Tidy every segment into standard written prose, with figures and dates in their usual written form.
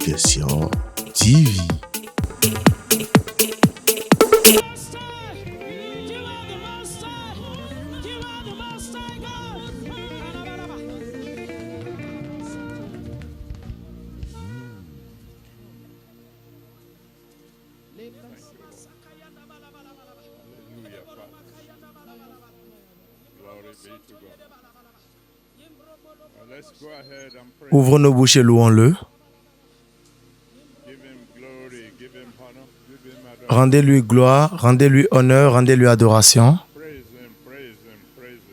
Question TV. Ouvrons nos bouches et louons-le. Rendez-lui gloire, rendez-lui honneur, rendez-lui adoration.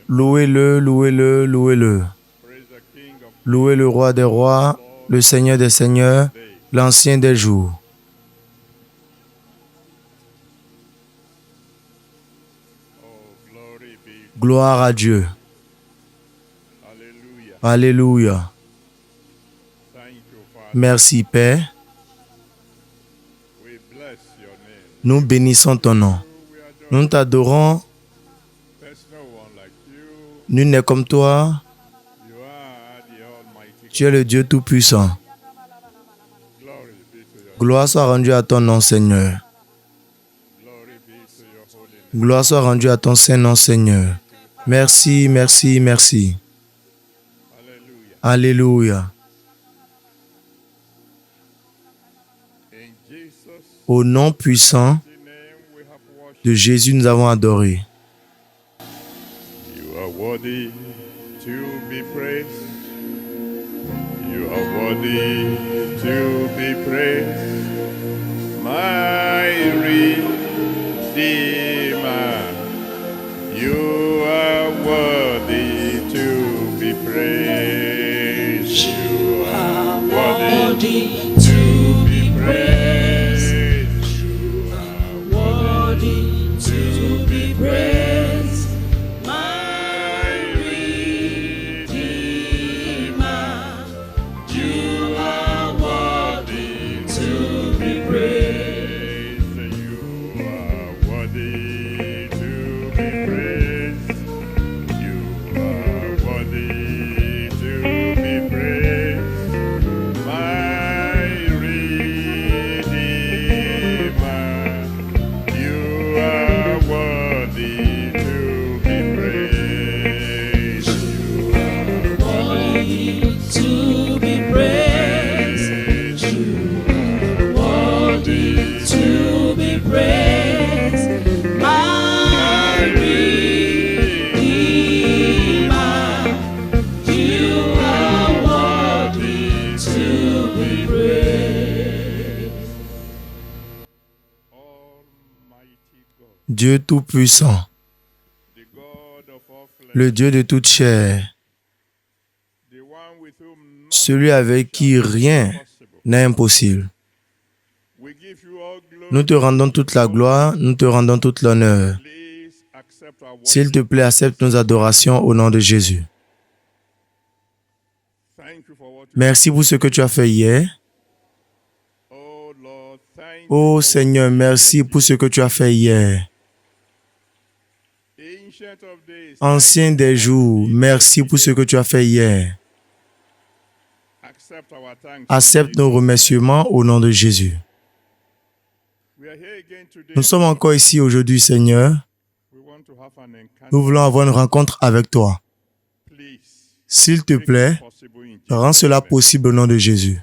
Louez-le, louez-le, louez-le. Louez le roi des rois, le Seigneur des seigneurs, l'ancien des jours. Gloire à Dieu. Alléluia. Merci Père. Nous bénissons ton nom. Nous t'adorons. Nul n'est comme toi. Tu es le Dieu Tout-Puissant. Gloire soit rendue à ton nom, Seigneur. Gloire soit rendue à ton Saint-Nom, Seigneur. Merci, merci, merci. Alléluia. Au nom puissant de Jésus, nous avons adoré. You are worthy to be praised. You are worthy to be praised. My Redeemer. You are worthy to be praised. You are worthy to be praised. You are worthy to be praised. My Redeemer. You are worthy to be praised. You are worthy to be praised. You are worthy to be praised. My Redeemer. You are worthy to be praised. You are worthy to be praised. You are worthy to be praised. My Redeemer. You are worthy to be praised. Almighty God, Dieu Tout-Puissant, the God of all flesh, le Dieu de toute chair, the one with whom nothing celui avec qui rien is possible. n'est impossible. We give you all glory. Nous te rendons toute la gloire, nous te rendons toute l'honneur. Please accept our S'il te worship. plaît, accepte nos adorations au nom de Jésus. Thank you for what you Merci pour ce que tu as fait hier. Oh Lord, thank you Ô for Seigneur, merci pour ce que tu as fait hier. Ancient of days. Ancien des jours, merci pour ce que tu as fait hier. Accept our thanks. Accepte nos remerciements au nom de Jésus. We are here again today. Nous sommes encore ici aujourd'hui, Seigneur. We want to have an encounter. Nous voulons avoir une rencontre avec toi. Please, S'il te make it plaît, possible in Jesus' rends cela name. possible au nom de Jésus.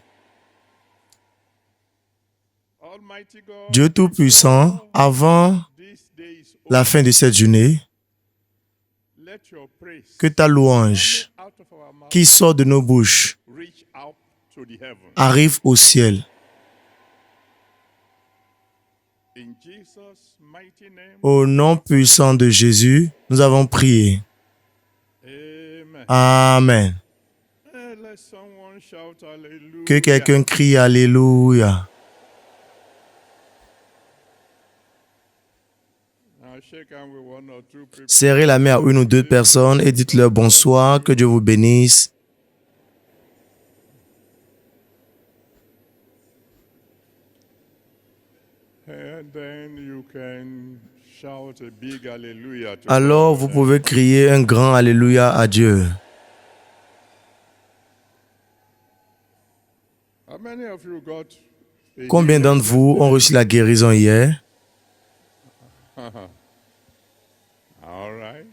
Almighty God, Dieu Tout-Puissant, avant this day is over. la fin de cette journée, Let your praise que ta louange out of our mouth qui sort de nos bouches reach out to the heavens. arrive au ciel. In Jesus' mighty name, Au nom puissant de Jésus, nous avons prié. amen. Amen. Let someone shout hallelujah. Que quelqu'un crie Alléluia. Now shake hand with one or two people. Serrez la main à une ou deux personnes et dites-leur bonsoir, que Dieu vous bénisse. And then you can shout a big hallelujah to Alors God. vous pouvez crier un grand Alléluia à Dieu. How many of you got a Combien healing d'entre vous ont reçu la guérison hier? All right.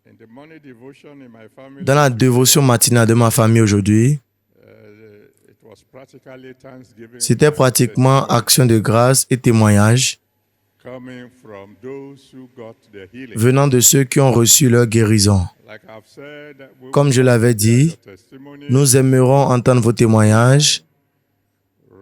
In the morning devotion in my family, Dans la dévotion matinale de ma famille aujourd'hui, it was practically Thanksgiving c'était pratiquement action de grâce et témoignage coming from those who got the healing. venant de ceux qui ont reçu leur guérison. Like I've said, we Comme je will l'avais hear dit, your testimony, nous aimerons entendre vos témoignages.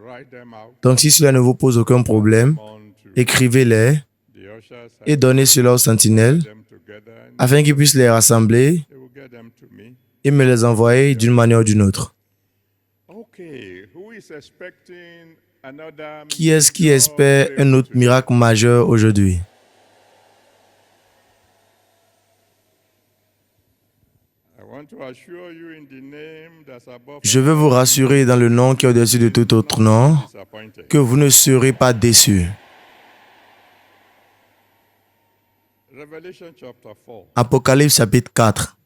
write them out Donc si cela ne vous pose aucun problème, on to écrivez-les the ushers et and donnez cela aux sentinelles them together, and afin qu'ils puissent les rassembler they will get them to me. et me les envoyer d'une manière ou d'une autre. Okay, who is expecting another Qui est-ce qui major espère un miracle autre today? miracle majeur aujourd'hui? I want to assure you in the name that's above Je veux vous rassurer dans le nom qui est au-dessus de tout autre nom disappointed. que vous ne serez pas déçus. Revelation chapter 4. Apocalypse chapitre 4.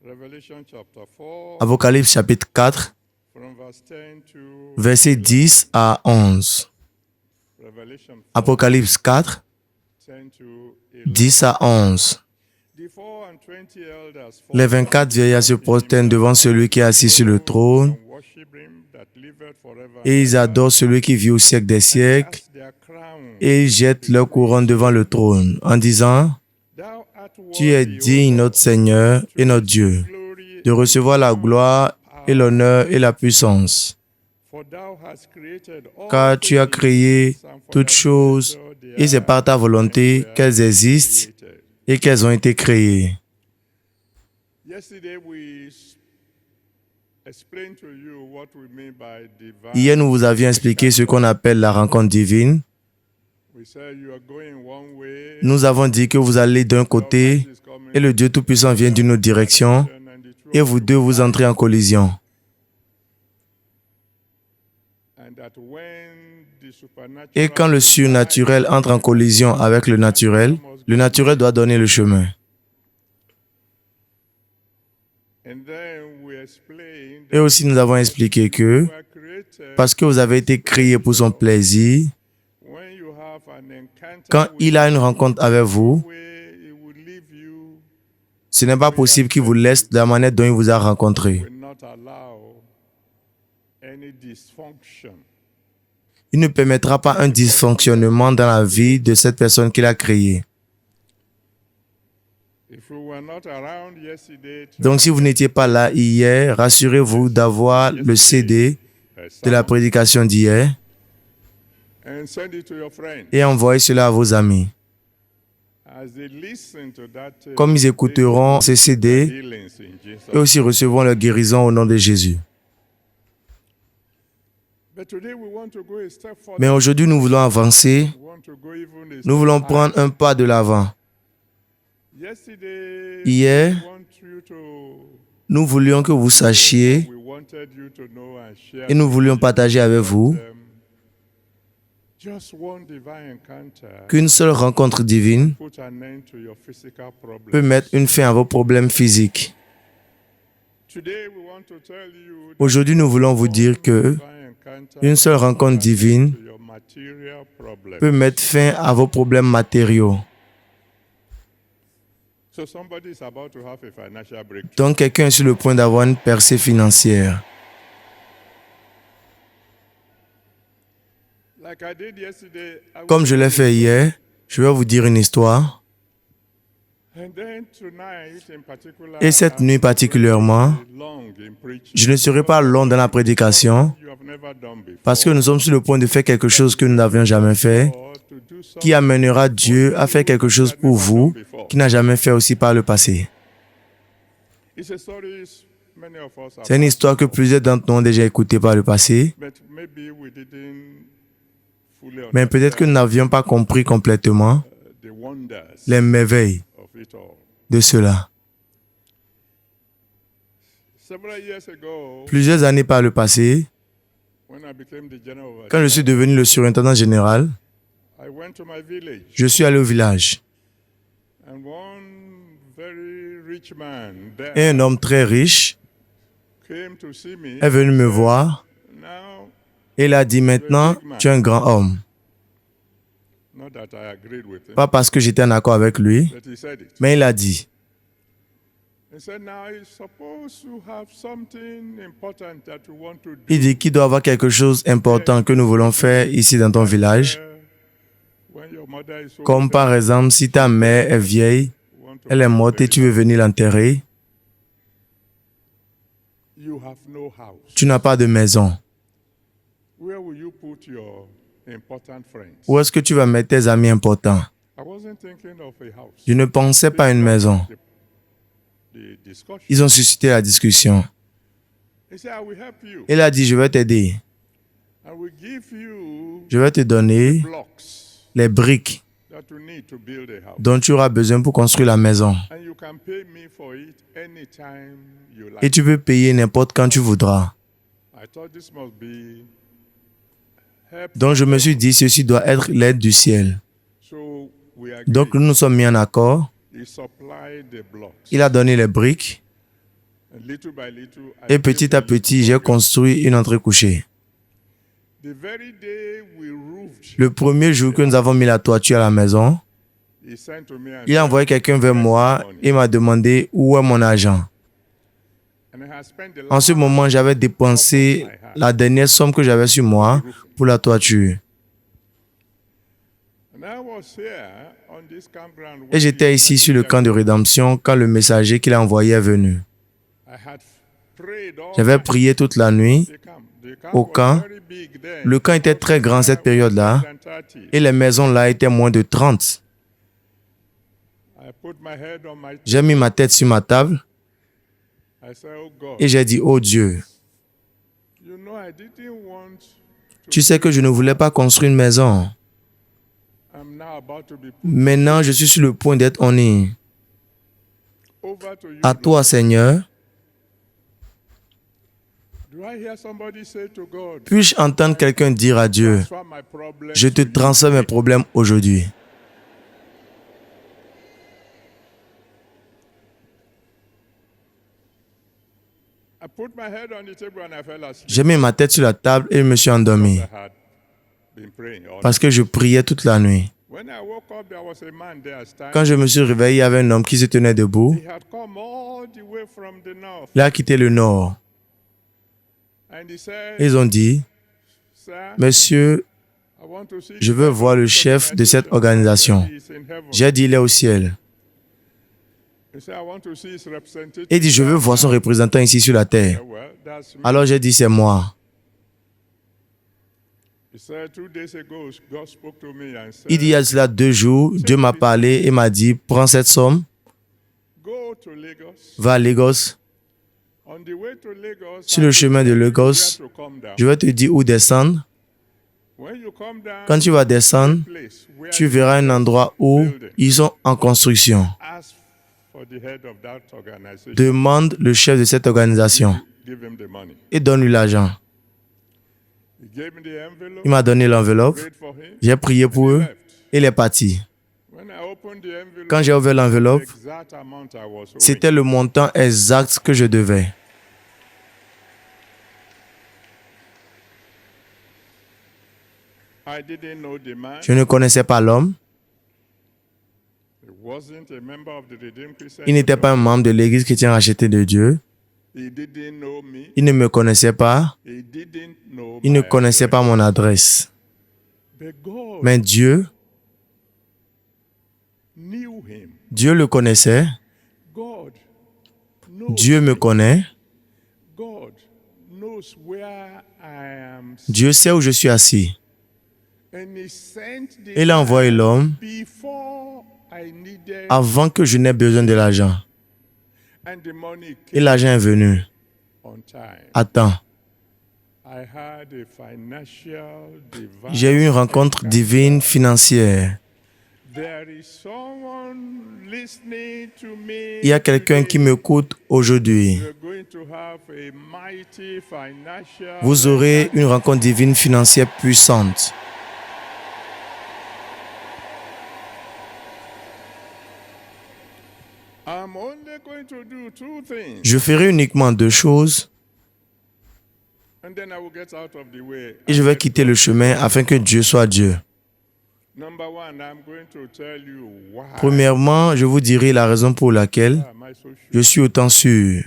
Revelation chapter 4 Apocalypse chapitre 4, from verse 10 to versets 10 à 11. Revelation 4, Apocalypse 4, 10 to 11. 10 à 11. The 24 elders fall Les 24 vieillards se prosternent devant celui qui est assis sur le trône and worship him that liveth forever et ils adorent celui qui vit au siècle des siècles cast their crown. et ils jettent leur couronne devant le trône en disant: Thou art Tu es worthy, digne, O notre Seigneur et notre Dieu, glory, de recevoir la gloire et l'honneur et la puissance, for thou hast created all car tu as things, créé and for toutes thy choses pleasure they et c'est are par ta volonté qu'elles existent created. et qu'elles ont été créées. Yesterday we explained to you what we mean by divine. Hier, nous vous avions expliqué ce qu'on appelle la rencontre divine. We said you are going one way, Nous avons dit que vous allez d'un côté God is coming et le Dieu Tout-Puissant vient d'une autre direction and the two et vous deux vous entrez en collision. and that when the supernatural Et quand le surnaturel entre en collision avec le naturel doit donner le chemin. and then we explained Et aussi, nous avons expliqué que you are created parce que vous avez été créés pour son plaisir, when you have an encounter quand with il a une rencontre avec vous, way he will leave you, ce n'est pas possible qu'il vous laisse de la manière dont il vous a rencontré. will not allow any dysfunction. Il ne permettra pas un dysfonctionnement dans la vie de cette personne qu'il a créée. If you were not around yesterday, Donc, si vous n'étiez pas là hier, rassurez-vous d'avoir le CD de la prédication d'hier and send it to your friends. et envoyez cela à vos amis. As they listen to that tape, Comme ils écouteront ces CD, healings in Jesus. et aussi recevront leur guérison au nom de Jésus. But today we want to go a step further. Mais aujourd'hui, nous voulons avancer. We want to go even a Nous voulons step prendre un pas de l'avant. higher. Yesterday, Hier, we want you to, nous voulions que vous sachiez we wanted you to know and share et nous voulions partager avec vous just one divine encounter qu'une seule rencontre divine put an end to your physical peut problems. mettre une fin à vos problèmes physiques. Today we want to tell you that Aujourd'hui, nous voulons vous dire que divine encounter une seule rencontre divine to your material problems. peut mettre fin à vos problèmes matériaux. So somebody is about to have a financial breakthrough. Donc, quelqu'un est sur le point d'avoir une percée financière. Like I did yesterday, I Comme je l'ai fait hier, je vais vous dire une histoire. and then tonight in particular, Et cette nuit particulièrement, long in preaching. je ne serai pas long dans la prédication You have never done before. parce que nous sommes sur le point de faire quelque chose que nous n'avions jamais fait, Or to do something qui amènera Dieu à faire quelque chose pour vous qu'il n'a jamais fait aussi par le passé. It's a story many of us have C'est une histoire que plusieurs d'entre nous ont déjà écoutée par le passé, but maybe we didn't fully mais peut-être que nous n'avions pas compris complètement the wonders les merveilles of it all. de cela. Several years ago, Plusieurs années par le passé, when I became the general overseer, quand je suis devenu le surintendant général, I went to my village je suis allé au village and one very rich man et there un homme très riche came to see me. est venu me voir Now, et il a dit, maintenant, tu es un grand homme. not that I agreed with him, Pas parce que j'étais en accord avec lui, but he said it. mais il a dit, He said, now you're supposed to have something important that you want to do. il dit qu'il doit avoir quelque chose d'important que nous voulons faire ici dans ton village. When your mother is old, Comme par exemple, si ta mère est vieille, you want to elle est morte et tu veux venir l'enterrer, you have no house. tu n'as pas de maison. Where will you put your important friends? Où est-ce que tu vas mettre tes amis importants? I wasn't thinking of a house. Je ne pensais pas à une maison. The discussion. Ils ont suscité la discussion. He said, I will help you. Il a dit, je vais t'aider. I will give you Je vais te donner blocks les briques that you need to build a house. dont tu auras besoin pour construire la maison. And you can pay me for it anytime you Et like. tu peux payer n'importe quand tu voudras. I thought this must be help. Donc je me suis dit, ceci doit être l'aide du ciel. So we agreed. Donc nous nous sommes mis en accord. He supplied the blocks. Il a donné les briques. And little by little, I Et petit à built petit, j'ai construit une entrée couchée. the very day we roofed, Le premier jour que nous avons mis la toiture à la maison, he sent to me and il a said, envoyé quelqu'un vers moi et m'a demandé où est mon argent. and I had spent the En ce last moment, j'avais dépensé la dernière somme que j'avais sur moi pour la toiture. and I was here on this campground when Et j'étais the ici sur le camp de rédemption quand le messager qu'il a envoyé est venu. I had prayed all J'avais night. prié toute la nuit. The camp au was camp. very big then. Le camp était très grand cette période-là More than 30. et les maisons là étaient moins de 30. I put my head on my J'ai mis ma tête sur ma table I said, oh God, et j'ai dit, oh Dieu, you know I didn't want tu sais que je ne voulais pas construire une maison. I'm now about to be put Maintenant, je suis sur le point d'être honni. over to you. À toi, Seigneur, Do I hear somebody say to God, puis-je entendre quelqu'un dire à Dieu, transfer my problem je te to you? transfère mes problèmes aujourd'hui. I put my head on the table and I fell asleep. J'ai mis ma tête sur la table et je me suis endormi I had been praying all parce que je priais toute la nuit. When I woke up, there was a man there standing. Quand je me suis réveillé, il y avait un homme qui se tenait debout. He had come all the way from the north. Il a quitté le nord. And he said, Ils ont dit, Sir, Monsieur, I want to see je veux voir le chef de cette organisation. He's in heaven. J'ai dit, il est au ciel. He said, I want to see his representative. Il dit, je veux voir son représentant ici sur la terre. Well, that's me. Alors j'ai dit, c'est moi. He said, 2 days ago, God spoke to me and said, Il dit, il y a cela 2 jours, Dieu m'a parlé et m'a dit, prends cette somme, go to Lagos. va à Lagos. On the way to Lagos, Sur le chemin de Lagos, where to come down. je vais te dire où descendre. When you come down, Quand tu vas descendre, place where tu verras un endroit où ils sont en construction. ask for the head of that organization. Demande le chef de cette organisation Give him the money. et donne-lui l'argent. He gave me the envelope. Il m'a donné l'enveloppe. Prayed for him. J'ai prié pour eux et il est parti. When I opened the envelope, Quand j'ai ouvert the l'enveloppe, exact amount I was owing. c'était le montant exact que je devais. I didn't know the man. Je ne connaissais pas l'homme. He wasn't a member of the Redeemed Christian. Il n'était pas un membre de l'église chrétienne rachetée de Dieu. He didn't know me. Il ne me connaissait pas. He didn't know Il ne my connaissait pas mon adresse. address. But God Mais Dieu, knew him. Dieu le connaissait. God knows. Dieu me connaît. God knows where I am. Dieu sait où je suis assis. And he sent the Il a envoyé l'homme before I needed, avant que je n'ai besoin de l'argent. and the money Et came l'argent est venu on time. à temps. I had a financial divine. J'ai eu une rencontre divine financière. There is someone listening to me. Il y a quelqu'un qui m'écoute aujourd'hui. You're going to have a mighty financial. Vous aurez une rencontre divine financière puissante. I'm only going to do 2 things. Je ferai uniquement 2 choses. then I will get out of the way. et je vais quitter le chemin afin que Dieu soit Dieu. Number one, I'm going to tell you why Premièrement, je vous dirai la raison pour laquelle am I so sure. je suis autant sûr.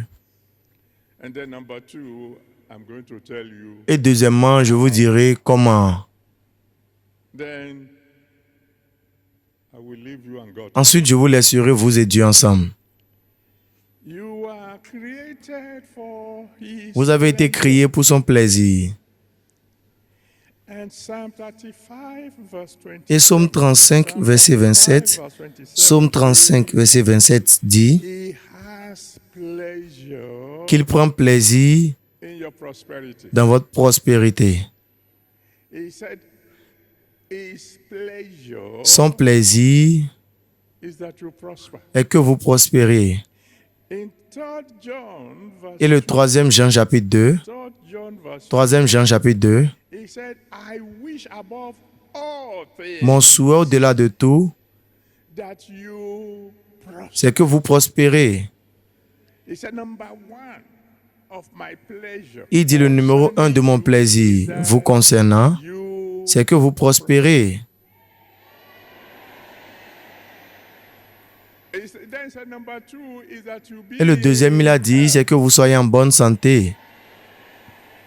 And then number two, I'm going to tell you. Et deuxièmement, je vous dirai comment. Then I will leave you and God. Ensuite, je vous laisserai vous et Dieu ensemble. You are created for His Vous avez été pleasure. créés pour son plaisir. And Psalm 35, verse 27. Et Psaume 35, verset 27, Psaume 35, verset 27 dit He has pleasure qu'il prend plaisir in your prosperity. dans votre prospérité. He said, His pleasure Son plaisir is that you prosper. est que vous prospérez. In 3 John, verse Et le 3e Jean chapitre 2, 3 John, verse 3e Jean chapitre 2, he said, I wish above all things mon souhait au-delà de tout, that you prosper. c'est que vous prospérez. He said, number one of my pleasure. Il dit le numéro 1 de mon plaisir vous concernant, You c'est que vous prospérez. then he said, number two is that you be. Et le deuxième, il a dit, c'est que vous soyez en bonne santé.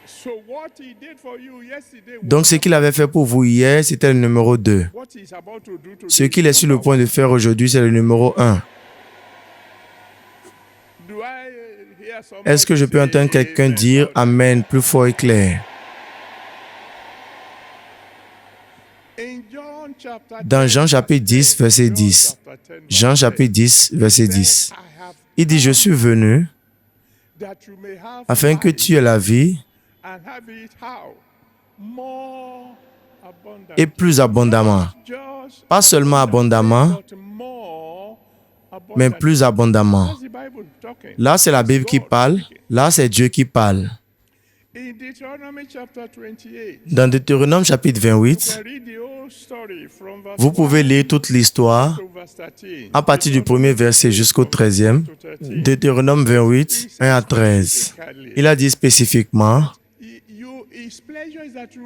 So what he did for you yesterday was Donc, ce qu'il avait fait pour vous hier, c'était le numéro 2. what he's about to do today. Ce qu'il est sur le point de faire aujourd'hui, c'est le numéro 1. Do I hear somebody Est-ce que je peux say entendre quelqu'un amen? dire Amen plus fort et clair? In John chapter Dans 10, Jean chapitre 10, verset John 10. chapter 10, Jean verse chapitre 10, verset 10. 10. I have Il dit, je suis venu that you may have afin que life tu aies la vie and have it how? More abundant. et plus abondamment. Just Pas seulement abondamment, but more abundant. mais plus abondamment. That's the Bible talking. Là, c'est la Bible qui parle. Là, c'est Dieu qui parle. In Deuteronomy chapter 28, Dans Deutéronome chapitre you 28, can read the whole story from verse vous pouvez 1 lire toute l'histoire to verse 13. à partir du premier verset jusqu'au 13e. To 13. Deutéronome 28, 1 à 13. Il a dit spécifiquement His pleasure is that you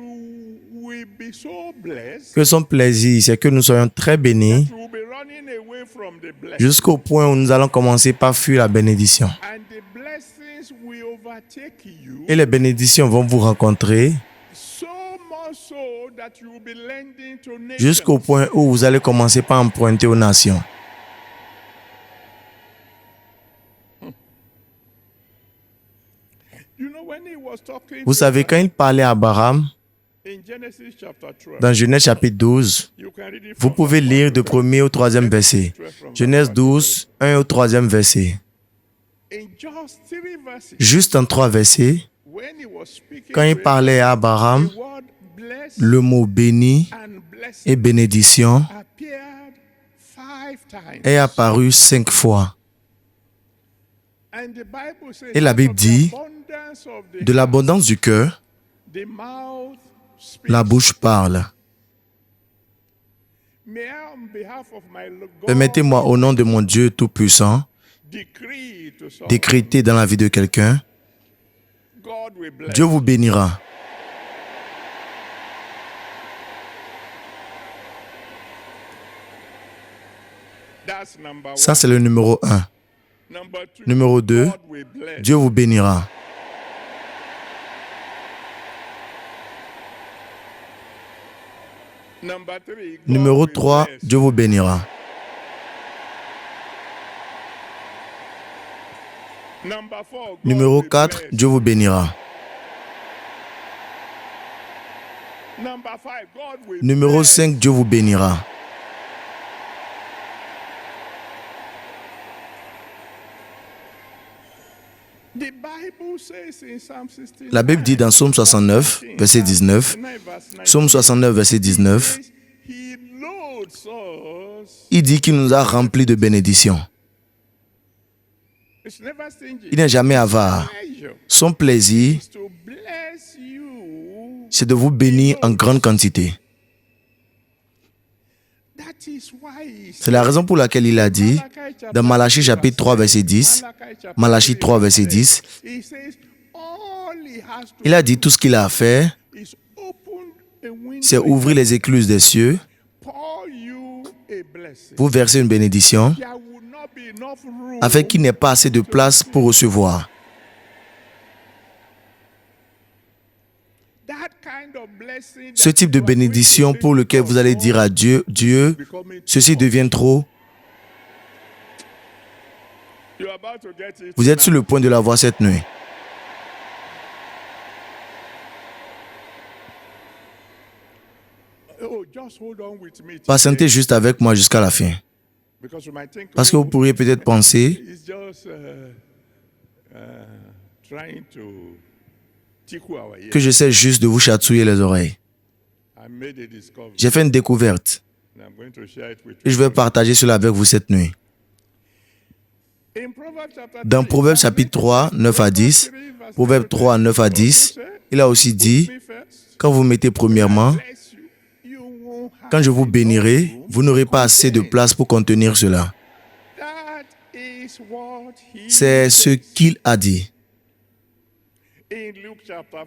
will be so blessed que son plaisir, c'est que nous soyons très bénis you will be running away from the blessing. jusqu'au point où nous allons commencer par fuir la bénédiction. And the blessings will overtake you Et les bénédictions vont vous rencontrer so much so that you will be lending to nations. jusqu'au point où vous allez commencer par emprunter aux nations. You know, when he was talking Vous to savez, quand il parlait à Abraham, in Genesis chapter 12, dans Genèse chapitre 12, you can read it vous from pouvez verse lire 1 de to 1er au 3e verset. Genèse 12, 1 au 3e verset. in just 3 verses. Juste en 3 versets, When he was speaking quand il to parlait à Abraham, the word bless le mot béni and blessing et bénédiction appeared 5 times. est apparu 5 fois. And the Bible says, Et la Bible out of dit, the abundance of the de l'abondance du cœur, the mouth speaks. la bouche parle. May I, on behalf of my God, Permettez-moi, au nom de mon Dieu Tout-Puissant, decree to someone, décréter dans la vie de quelqu'un, God will bless. Dieu vous bénira. That's number one. Ça, c'est le numéro 1. Number two, Numéro 2, God will bless. Dieu vous bénira. Number three, God Numéro will 3, bless. Dieu vous bénira. Number four, God Numéro will 4, bless. Dieu vous bénira. Number five, God will Numéro bless. 5, Dieu vous bénira. The Bible says in Psalm 69, La Bible dit dans Psaume 69, verset 19, Psaume 69, verset 19, He loads us. il dit qu'il nous a remplis de bénédictions. It's never stingy. Il n'est jamais avare. Pleasure Son plaisir, is to bless you. c'est de vous bénir en grande quantité. That is why he C'est la raison pour laquelle il a dit, dans Malachie chapitre 3, verset 10, Malachie 3, verset 10, He says, all Il a dit tout ce qu'il a à faire, c'est ouvrir les écluses des cieux, vous verser une bénédiction, afin qu'il n'ait pas assez de place pour recevoir. Ce type de bénédiction pour lequel vous allez dire à Dieu, Dieu, ceci devient trop. Vous êtes sur le point de l'avoir cette nuit. Patientez juste avec moi jusqu'à la fin. Parce que vous pourriez peut-être penser que j'essaie juste de vous chatouiller les oreilles. J'ai fait une découverte et je vais partager cela avec vous cette nuit. Dans Proverbe chapitre 3, 9 à 10, Proverbe 3, 9 à 10, il a aussi dit, quand vous mettez premièrement, quand je vous bénirai, vous n'aurez pas assez de place pour contenir cela. C'est ce qu'il a dit.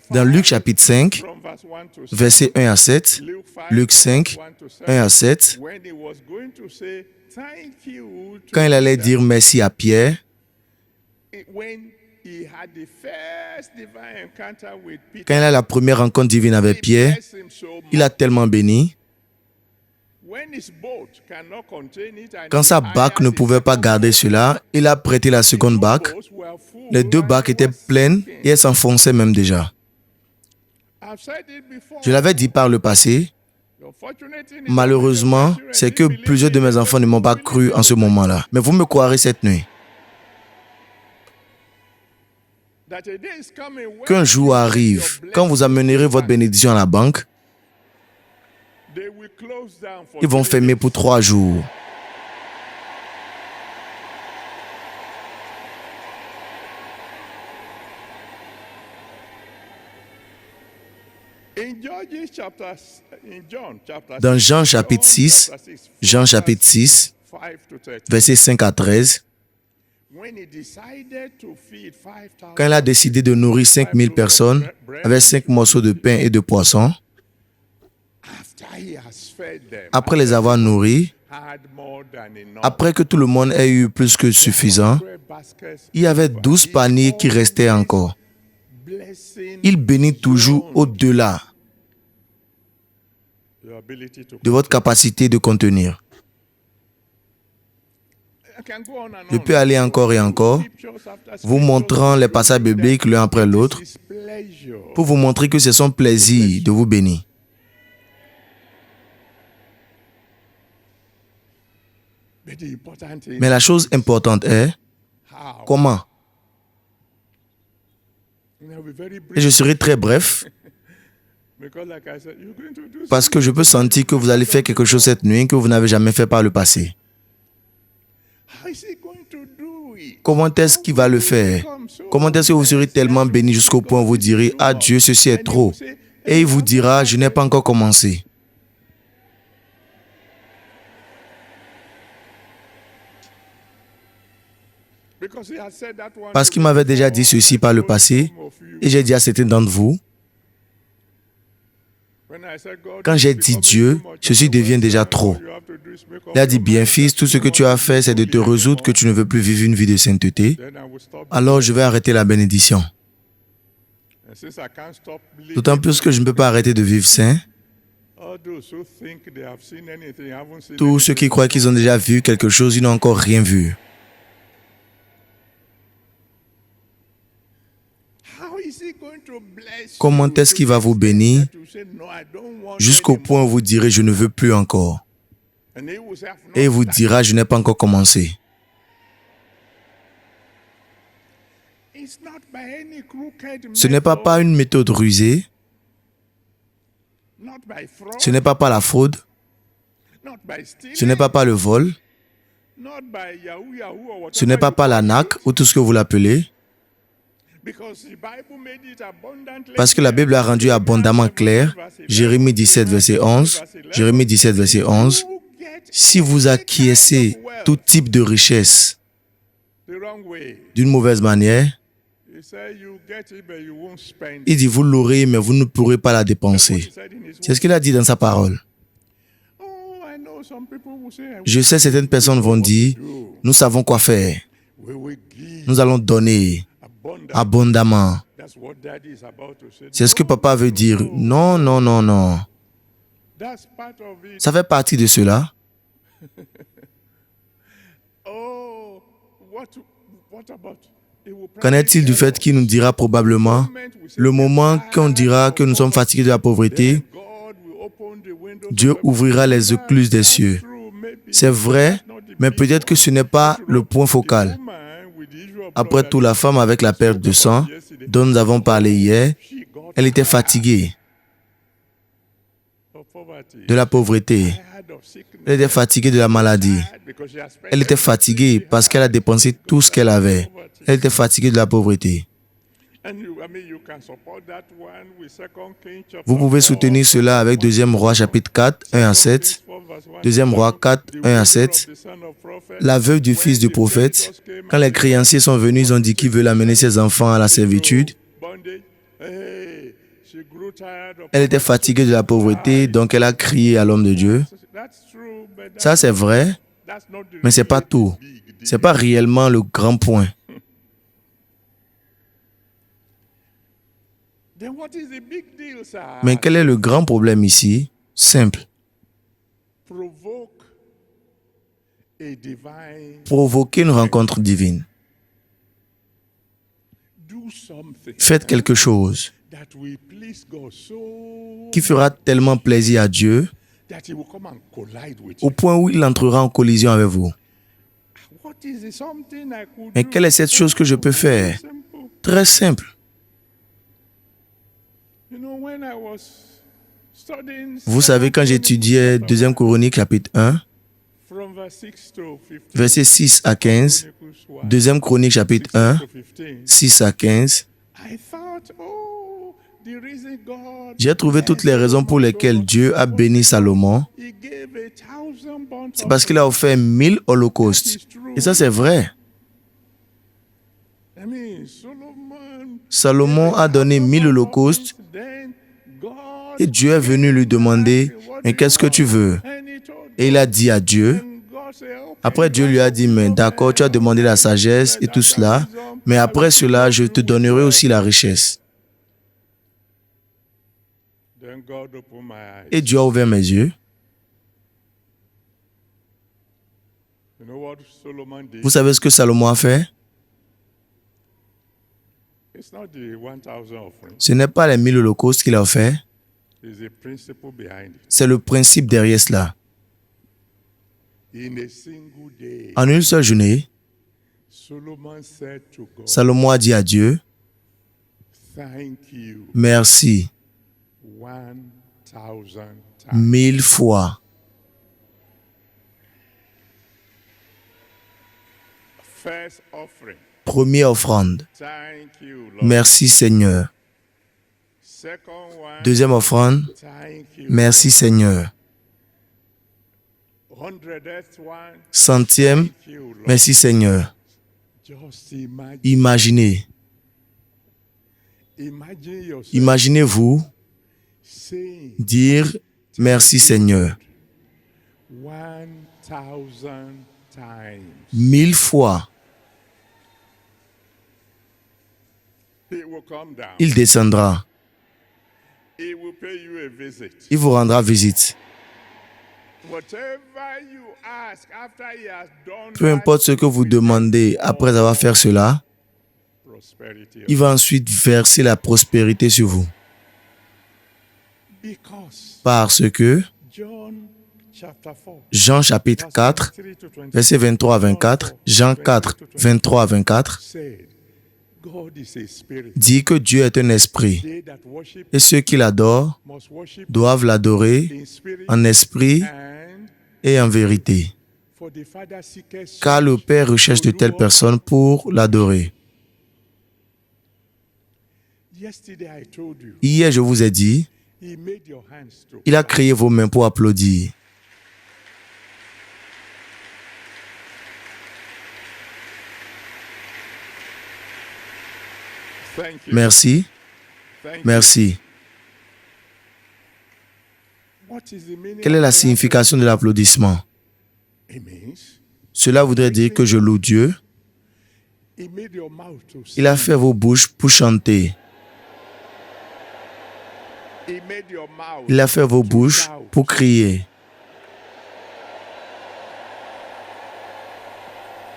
Dans Luc chapitre 5, versets 1 à 7, Luc 5, 1 à 7, quand il allait dire merci à Pierre, quand il a la première rencontre divine avec Pierre, il a tellement béni. Quand sa barque ne pouvait pas garder cela, il a prêté la seconde barque. Les deux barques étaient pleines et elles s'enfonçaient même déjà. Je l'avais dit par le passé. Malheureusement, c'est que plusieurs de mes enfants ne m'ont pas cru en ce moment-là. Mais vous me croirez cette nuit. Qu'un jour arrive, quand vous amènerez votre bénédiction à la banque, ils vont fermer pour 3 jours. Dans Jean chapitre 6, versets 5 à 13, quand il a décidé de nourrir 5000 personnes avec 5 morceaux de pain et de poisson, après les avoir nourris, après que tout le monde ait eu plus que suffisant, il y avait 12 paniers qui restaient encore. Il bénit toujours au-delà de votre capacité de contenir. Je peux aller encore et encore, vous montrant les passages bibliques l'un après l'autre, pour vous montrer que c'est son plaisir de vous bénir. Mais la chose importante est, comment? Et je serai très bref, parce que je peux sentir que vous allez faire quelque chose cette nuit que vous n'avez jamais fait par le passé. Comment est-ce qu'il va le faire? Comment est-ce que vous serez tellement béni jusqu'au point où vous direz, « Ah Dieu, ceci est trop » et il vous dira, « Je n'ai pas encore commencé ». Parce qu'il m'avait déjà dit ceci par le passé, et j'ai dit à certains d'entre vous, quand j'ai dit Dieu, ceci devient déjà trop. Il a dit, bien fils, tout ce que tu as fait, c'est de te résoudre que tu ne veux plus vivre une vie de sainteté. Alors je vais arrêter la bénédiction. D'autant plus que je ne peux pas arrêter de vivre saint. Tous ceux qui croient qu'ils ont déjà vu quelque chose, ils n'ont encore rien vu. Comment est-ce qu'il va vous bénir jusqu'au point où vous direz « Je ne veux plus encore » et il vous dira « Je n'ai pas encore commencé ». Ce n'est pas par une méthode rusée, ce n'est pas par la fraude, ce n'est pas par le vol, ce n'est pas par la naque ou tout ce que vous l'appelez. Parce que la Bible a rendu abondamment clair, Jérémie 17, verset 11, Jérémie 17, verset 11, si vous acquiescez tout type de richesse d'une mauvaise manière, said you get it, but you won't spend Il it. dit, vous l'aurez, mais vous ne pourrez pas la That's what dépenser. he said in his C'est ce qu'il a dit dans sa parole. Oh, I know some people will say, Je sais, certaines personnes vont dire, nous savons quoi faire. we will give Nous allons donner abundantly. abondamment. That's what daddy is about to say. C'est ce que papa veut dire. Non, non, non, non. That's part of it. Ça fait partie de cela. Oh, what about? It will Qu'en est-il du fait qu'il nous dira probablement, le moment qu'on dira que nous sommes fatigués de la pauvreté, God will open the windows Dieu of ouvrira les écluses des cieux. true, maybe. C'est vrai, mais peut-être que ce n'est pas le point focal. Woman with the issue of Après tout, la femme avec la perte de sang, dont nous avons parlé hier, she got elle était fatiguée of poverty, de la pauvreté. tired of sickness, Elle était fatiguée de la maladie. tired because she has spent Elle était fatiguée parce qu'elle a dépensé tout ce qu'elle avait. Elle était fatiguée de la pauvreté. and you can support that one with 2 Kings chapter Vous pouvez 4, soutenir cela avec 2 Rois chapitre 4, 1 à 7, 2 Rois 4, 1 à 7. the son of prophet. La veuve du fils du prophète, quand les créanciers sont venus, ils ont dit qu'ils veulent amener ses enfants à la servitude. Bondage. Hey, she grew tired of Elle était fatiguée de la pauvreté, donc elle a crié à l'homme de Dieu. That's true, but Ça, c'est vrai, that's not the mais c'est pas tout. big deal. C'est pas réellement le grand point. Then what is the big deal, sir? Mais quel est le grand problème ici? Simple. Provoke a divine, Provoquez une rencontre divine. do something Faites quelque chose that will please God so qui fera tellement plaisir à Dieu that he will come and collide with au you. point où il entrera en collision avec vous. What is it, something I could Mais do? quelle est cette chose que je peux faire? Simple. Très simple. You know, when I was studying Vous savez, quand j'étudiais 2 Chroniques chapitre 1, from verse 6 to 15, versets 6 à 15, Chronicles 1, 2 Chroniques chapitre 1, to 15, 6 à 15, I thought, oh, the reason God j'ai trouvé toutes les raisons pour lesquelles Dieu a béni Salomon. he gave 1,000 burnt C'est parce qu'il a offert 1000 holocaustes. Et ça, c'est vrai. I mean, Solomon Salomon a donné 1000 holocaustes then God et Dieu est venu lui demander, mais qu'est-ce que tu veux? and he told Et il a dit à Dieu. and God said, okay, Après, Dieu lui a dit, mais d'accord, tu as demandé la sagesse et tout cela, mais après cela, je te donnerai aussi la richesse. then God opened my eyes. Et Dieu a ouvert mes yeux. You know what Solomon did? Vous savez ce que Salomon a fait? It's not the 1,000 offering. Ce n'est pas les 1000 holocaustes qu'il a offert, There's a principle behind it. c'est le principe derrière cela. In a single day, En une seule journée, Solomon said to God, Salomon a dit à Dieu, thank you merci 1,000 times. 1000 fois. First offering, Première offrande, thank you, Lord. merci Seigneur. Second one, Deuxième offrande, thank you. merci Seigneur. 100th one, Centième, thank you, Lord. merci Seigneur. Just imagine, Imaginez, imagine yourself imaginez-vous saying dire merci Seigneur 1,000 times. 1000 fois. He will come down. Il descendra, He will pay you a visit. il vous rendra visite. Whatever you ask after he has done Peu importe ce que vous demandez après avoir fait cela, prosperity. il va ensuite verser la prospérité sur vous. Because Parce que John chapter 4, Jean chapitre 4, 23 to 24 versets 23 à 24, Jean 4, 23 à 24, said, God is a spirit. dit que Dieu est un esprit They that worship et ceux qui l'adorent must worship doivent l'adorer in spirit en esprit and et en vérité. for the Father seeketh Car le Père recherche de telles personnes pour l'adorer. Yesterday I told you, Hier, je vous ai dit, he made your hands to il a créé vos mains pour applaudir. Thank you. Merci, Thank you. merci. What is the meaning Quelle est of la the signification de l'applaudissement? applaudissement? It means Cela voudrait dire que je loue Dieu. he made your mouth to Il a sing. fait vos bouches pour chanter. He made your mouth Il a fait vos to bouches shout. pour crier.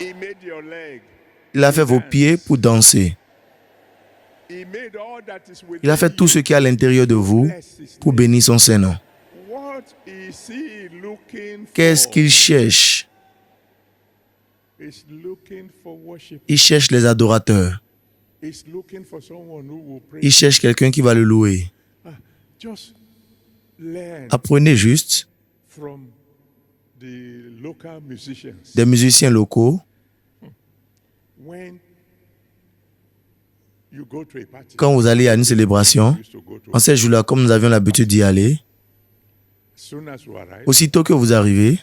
He made your leg. Il a fait vos pieds pour danser. He made all that is within Il a fait tout ce you. qui est à l'intérieur de vous Bless his pour name. bénir son Saint-Nom. What is he looking for? Qu'est-ce qu'il cherche? He's looking for worship. Il cherche les adorateurs. He's looking for someone who will pray. Il cherche quelqu'un qui va le louer. Just learn Apprenez juste from the local musicians. des musiciens locaux. When you go to a party, Quand vous allez à une célébration, you used to go to en ces jours-là, comme nous avions l'habitude d'y aller, as soon as you arrive, aussitôt que vous arrivez,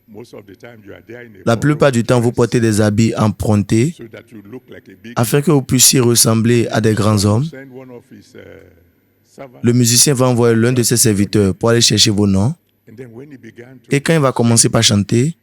most of the time you are there in a la plupart du temps, vous portez des habits empruntés so that you look like a big afin que vous puissiez ressembler à des grands hommes. send one of his servants. Le musicien va envoyer l'un de ses serviteurs pour aller chercher vos noms. And then when he began to, Et quand il va commencer par chanter,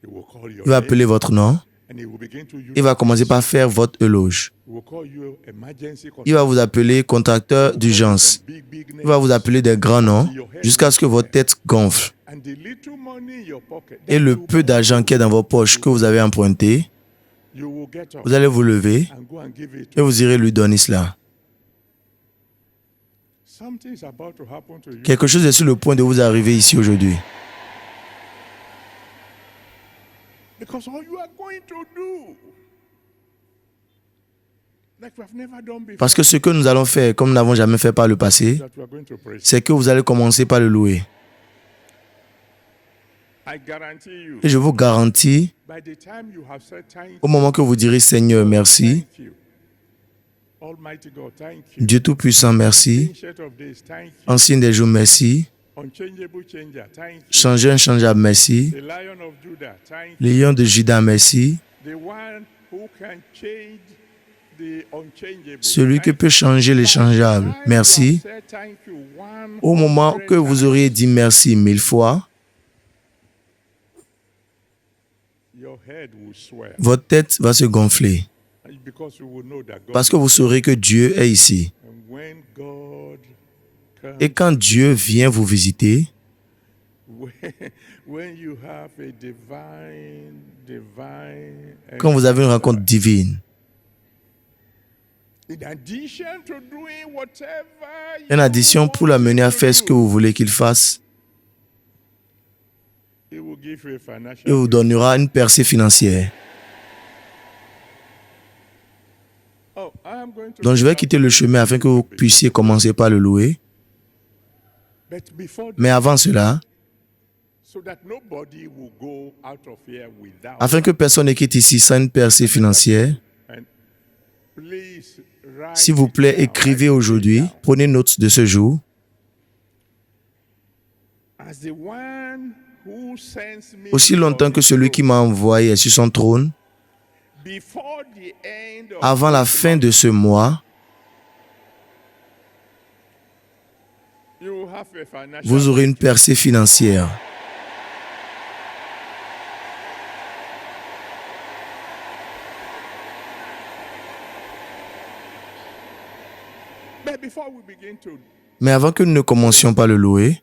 he will call your il va name, appeler votre nom. and he will begin to use Il va commencer par faire votre éloge. he will call you emergency Il va vous appeler contracteur d'urgence. big Il va vous appeler des grands noms jusqu'à ce que votre tête gonfle. and the little money in your pocket. Et le peu d'argent qui est dans vos poches que vous avez emprunté, You will get up vous allez vous lever and go and give it. et vous irez lui donner cela. Something is about to happen to you. Quelque chose est sur le point de vous arriver ici aujourd'hui. Because all you are going to do, like we have never done before, Parce que ce que nous allons faire, comme nous n'avons jamais fait par le passé, that we are going to praise. c'est que vous allez commencer par le louer. I guarantee you, Et je vous garantis, by the time you have said thank au moment que vous direz Seigneur, merci, you, Almighty God, thank you, Dieu Tout-Puissant, merci, Ancient of Days, thank you, Ancien des jours, merci, Unchangeable Changer, thank you, Changeur inchangeable, merci, the Lion of Judah, thank you, Lion de Juda, merci, the one who can change the unchangeable. celui qui Thank peut changer l'échangeable, you. merci. You have said thank you Au moment 100 que vous auriez dit merci 1000 fois, your head will swell votre tête va se gonfler because you will know that God parce que vous saurez que Dieu est ici. and when God comes, Et quand Dieu vient vous visiter, when you have a divine quand vous avez une rencontre divine, in addition to doing whatever en addition pour l'amener à faire ce que vous voulez qu'il fasse, He will give you a financial il vous donnera une percée financière. Oh, I am going to Donc je vais quitter le chemin afin que vous puissiez commencer par le louer. but before Mais avant cela, so that nobody will go out of here without afin que personne ne quitte ici sans une percée financière, and please write s'il vous plaît, écrivez aujourd'hui, prenez note de ce jour. as the one who sends me Aussi longtemps que celui qui m'a envoyé est sur son trône, before the end of avant la fin de ce mois, you will have a financial vous aurez une percée financière. but before we begin to Mais avant que nous ne commencions par le louer,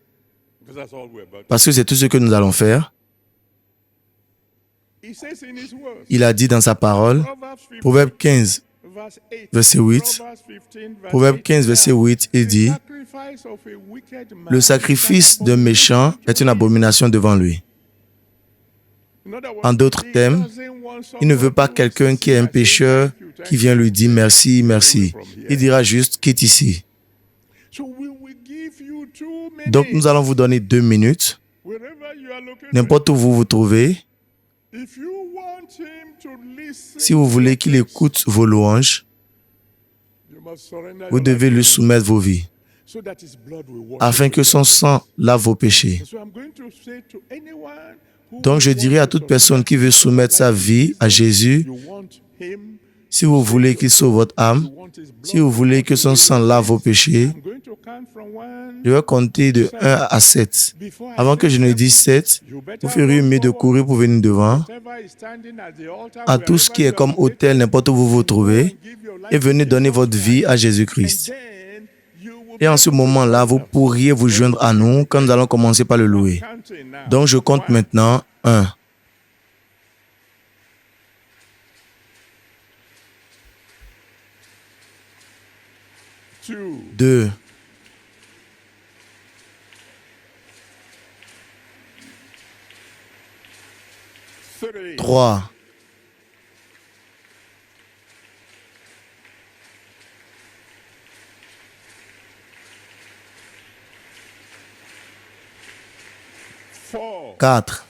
because that's all we're about parce que c'est tout ce que nous allons faire, he says in his word il a dit dans sa parole, Proverbe 15, verse 8 verset 8, Proverbs 15 verse Proverbe 8, 15, verset 8, il dit, sacrifice of a wicked man le sacrifice d'un méchant est une abomination devant lui. In other words, En d'autres he termes, doesn't want il ne veut pas someone quelqu'un qui est un pécheur qui vient lui dire merci, merci. Il dira juste quitte ici. So we will give you 2 minutes. Donc nous allons vous donner 2 minutes, Wherever you are located. n'importe où vous vous trouvez. If you want him to listen, Si vous voulez qu'il écoute vos louanges, you must surrender vous your devez life lui soumettre vos vies, so that his blood will wash. afin que son sang lave vos péchés. So I'm going to say to anyone who Donc je dirais à toute personne qui veut soumettre sa vie à Jésus, you want him Si vous voulez qu'il sauve votre âme, si vous voulez que son sang lave vos péchés, I'm going to count from 1. je vais compter de 1 à 7. Avant que je ne dise 7, vous feriez mieux de courir pour venir devant. Whatever is standing at the altar, À tout ce qui est comme hôtel, n'importe où vous vous trouvez, et venez donner votre vie à Jésus-Christ. then you will Et en ce moment-là, vous pourriez vous joindre à nous quand nous allons commencer par le louer. counting now. Donc, je compte maintenant 1, 2, 2, 3, 3, 4,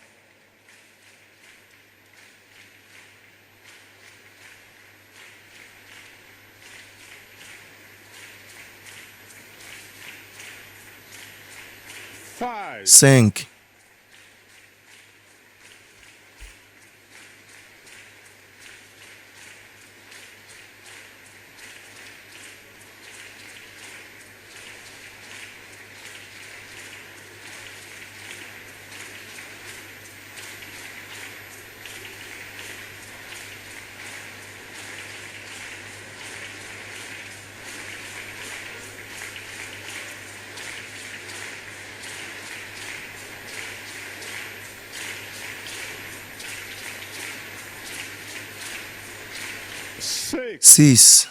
4, 5, 5, 6, 6,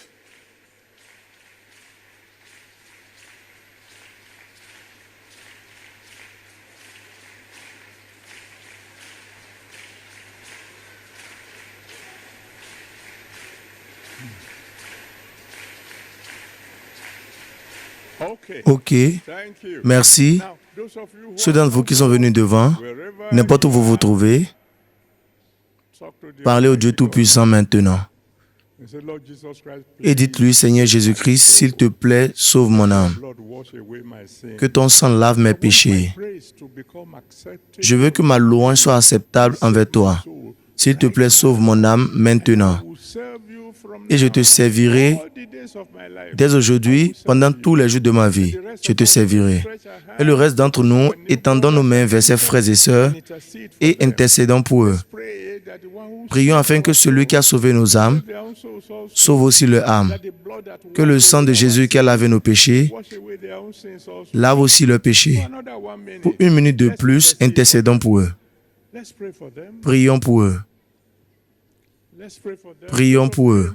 Okay. OK, Thank you. merci. Now, those of you who Ceux are d'entre vous qui sont venus devant, wherever n'importe où vous vous trouvez, talk to the parlez au Dieu Tout-Puissant maintenant. and say, Lord Jesus Christ, Et dites-lui, Seigneur Jésus-Christ, s'il te plaît, sauve mon âme. Lord, wash away my sin. Que ton sang lave mes péchés. Praise to become accepted. Je veux que ma louange soit acceptable envers toi. S'il te plaît, sauve mon âme maintenant. Will serve you from Et je te servirai all the days of my life. dès aujourd'hui, pendant tous les jours de ma vie. Je te servirai. Et le reste d'entre nous, étendons nos mains vers ses frères et sœurs Intercede for et intercédons pour eux. pray that the one who Prions afin que celui qui a sauvé nos âmes their own souls also, sauve aussi leur âme. the blood that Que le sang de Jésus qui a lavé nos péchés wash away their own sins also. lave aussi leurs péchés. Another 1 minute. Pour 1 minute de plus, intercédons pour eux. Let's pray for them. Prions pour eux. Let's pray for them. Prions pour eux.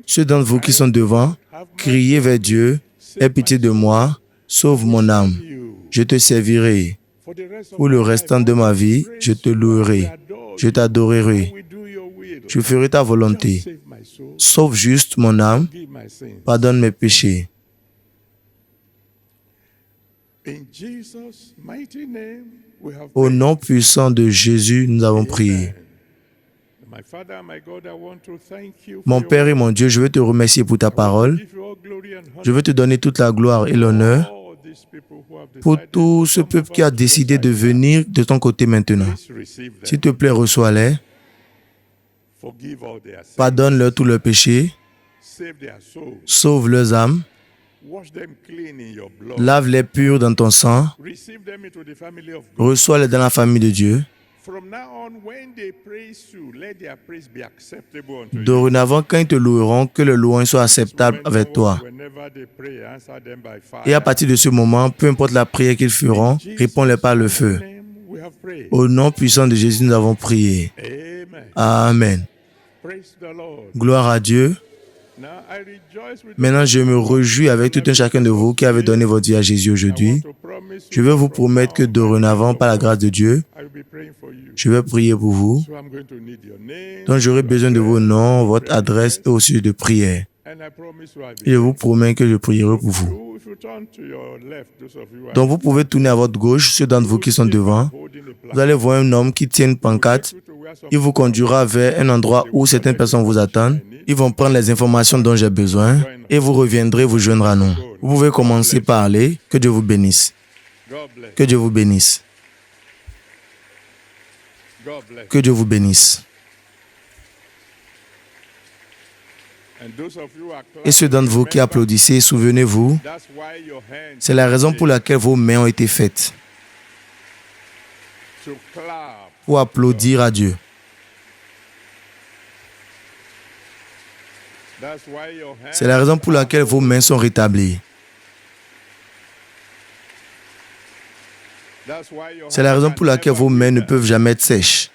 Ceux d'entre vous qui sont devant, criez vers Dieu. Aie pitié de moi. Sauve mon âme. Je te servirai. For the rest of Pour le restant de ma vie, je te louerai. Je t'adorerai. we do your will. Je ferai ta volonté. Save my soul. Sauve juste mon âme. Give my sins. Pardonne mes péchés. In Jesus' mighty name, we have Au prayed. nom puissant de Jésus, nous avons prié. My Father, my God, I want to thank you for Mon your Père et mon Dieu, je veux te remercier pour ta parole. give you all glory and honor. Je veux te donner toute la gloire et l'honneur All these people who have pour decided tout to ce come peuple qui over a to décidé your de side. venir de ton côté maintenant. Please receive them. S'il te plaît, reçois-les. Forgive all their sins. Pardonne-leur tous leurs péchés. Save their souls. Sauve leurs âmes. Wash them clean in your blood. Lave-les purs dans ton sang. Receive them into the family of God. Reçois-les dans la famille de Dieu. From now on, when they praise you, let their praise be acceptable unto you. Dorénavant, quand ils te loueront, que le louange soit acceptable avec toi. Whenever they pray, answer them by fire. Et à partir de ce moment, peu importe la prière qu'ils feront, réponds-les par le feu. Name we have prayed. Au nom puissant de Jésus, nous avons prié. Amen. Amen. Praise the Lord. Gloire à Dieu. Now I rejoice with Maintenant, je me réjouis avec tout un chacun de vous qui avez donné votre vie à Jésus aujourd'hui. to promise Je you vais vous promettre que dorénavant, par la grâce de Dieu, I will be praying for you. je vais prier pour vous. So I'm going to need your name. Donc, j'aurai besoin de vos noms, votre adresse et aussi de prière. And I promise you I'll be Et je vous promets que je prierai pour vous. If you turn to your left, those of you who are Donc, vous pouvez tourner à votre gauche, ceux d'entre vous qui sont devant. holding the Vous plaque, allez voir un homme qui tient une pancarte. to where some Il vous conduira vers un endroit où certaines personnes vous attendent. Ils vont prendre les informations dont j'ai besoin et vous reviendrez vous joindre à nous. Vous pouvez commencer par aller. Que Dieu vous bénisse. God bless. Que Dieu vous bénisse. God bless. Que Dieu vous bénisse. And those of you who are Et ceux d'entre vous qui clapping, applaudissez, souvenez-vous, that's why your hands c'est la raison pour laquelle vos mains ont été faites, to clap. pour applaudir à Dieu. That's why your hands C'est la raison pour laquelle vos mains sont rétablies. That's why your C'est la raison hands pour laquelle never vos mains ne wither. peuvent jamais être sèches.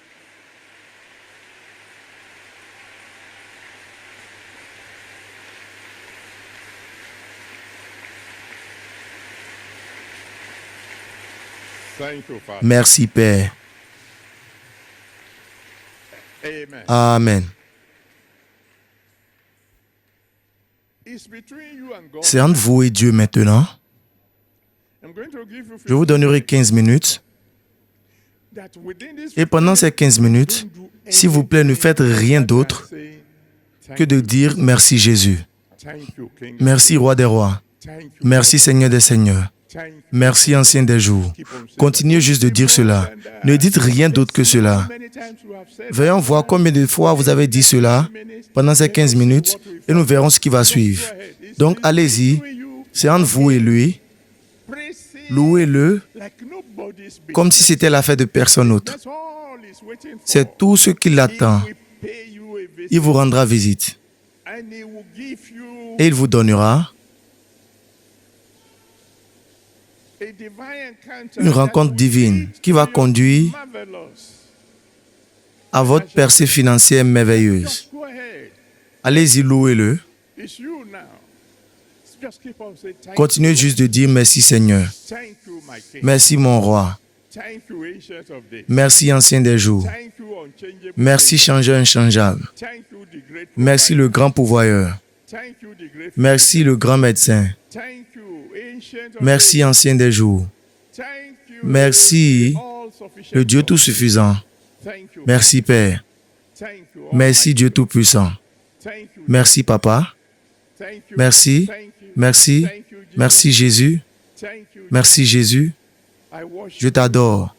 Thank you, Father. Merci, Père. Amen. Amen. It's between you and God. C'est entre vous et Dieu maintenant. I'm going to give you Je vous donnerai 15 minutes. that within this Et pendant ces 15 minutes, s'il vous plaît, ne faites rien d'autre say, que de dire merci Jésus. thank you, King. Merci Roi des Rois. Thank you. Merci Seigneur des Seigneurs. Thank you. Merci Ancien des jours. Continuez juste de dire cela. Ne dites rien d'autre que cela. Many times you have said Voyons voir combien de fois vous avez dit cela pendant ces 15 minutes et nous verrons ce qui va suivre. Donc allez-y, c'est entre vous et lui. praise him Louez-le like nobody's business. comme si c'était l'affaire de personne autre. That's all he's waiting for. C'est tout ce qui l'attend. He will pay you a visit Il vous rendra visite and he will give you et il vous donnera a divine encounter une rencontre that will divine lead qui va to conduire marvelous. à votre percée financière merveilleuse. Just go ahead. Allez-y, louez-le. It's you now. Just keep on saying thank Continuez you. juste de dire merci Seigneur. Thank you, my King. Merci mon roi. Thank you, Ancient of Days. Merci Ancien des jours. Thank you, unchangeable. Merci changeur inchangeable. Thank you, the great Merci le grand pourvoyeur. Thank you, the great Merci le grand médecin. Thank you, Ancient of Merci Days. Ancien des jours. Thank you, Merci all-sufficient le Dieu God. tout suffisant. Thank you. Merci Père. Thank you, Merci Dieu tout puissant. Thank you. Merci Papa. Thank you. Merci. Thank you. Merci. Thank you, Jesus. Merci Jésus. Thank you. Merci Jésus. I worship Je t'adore.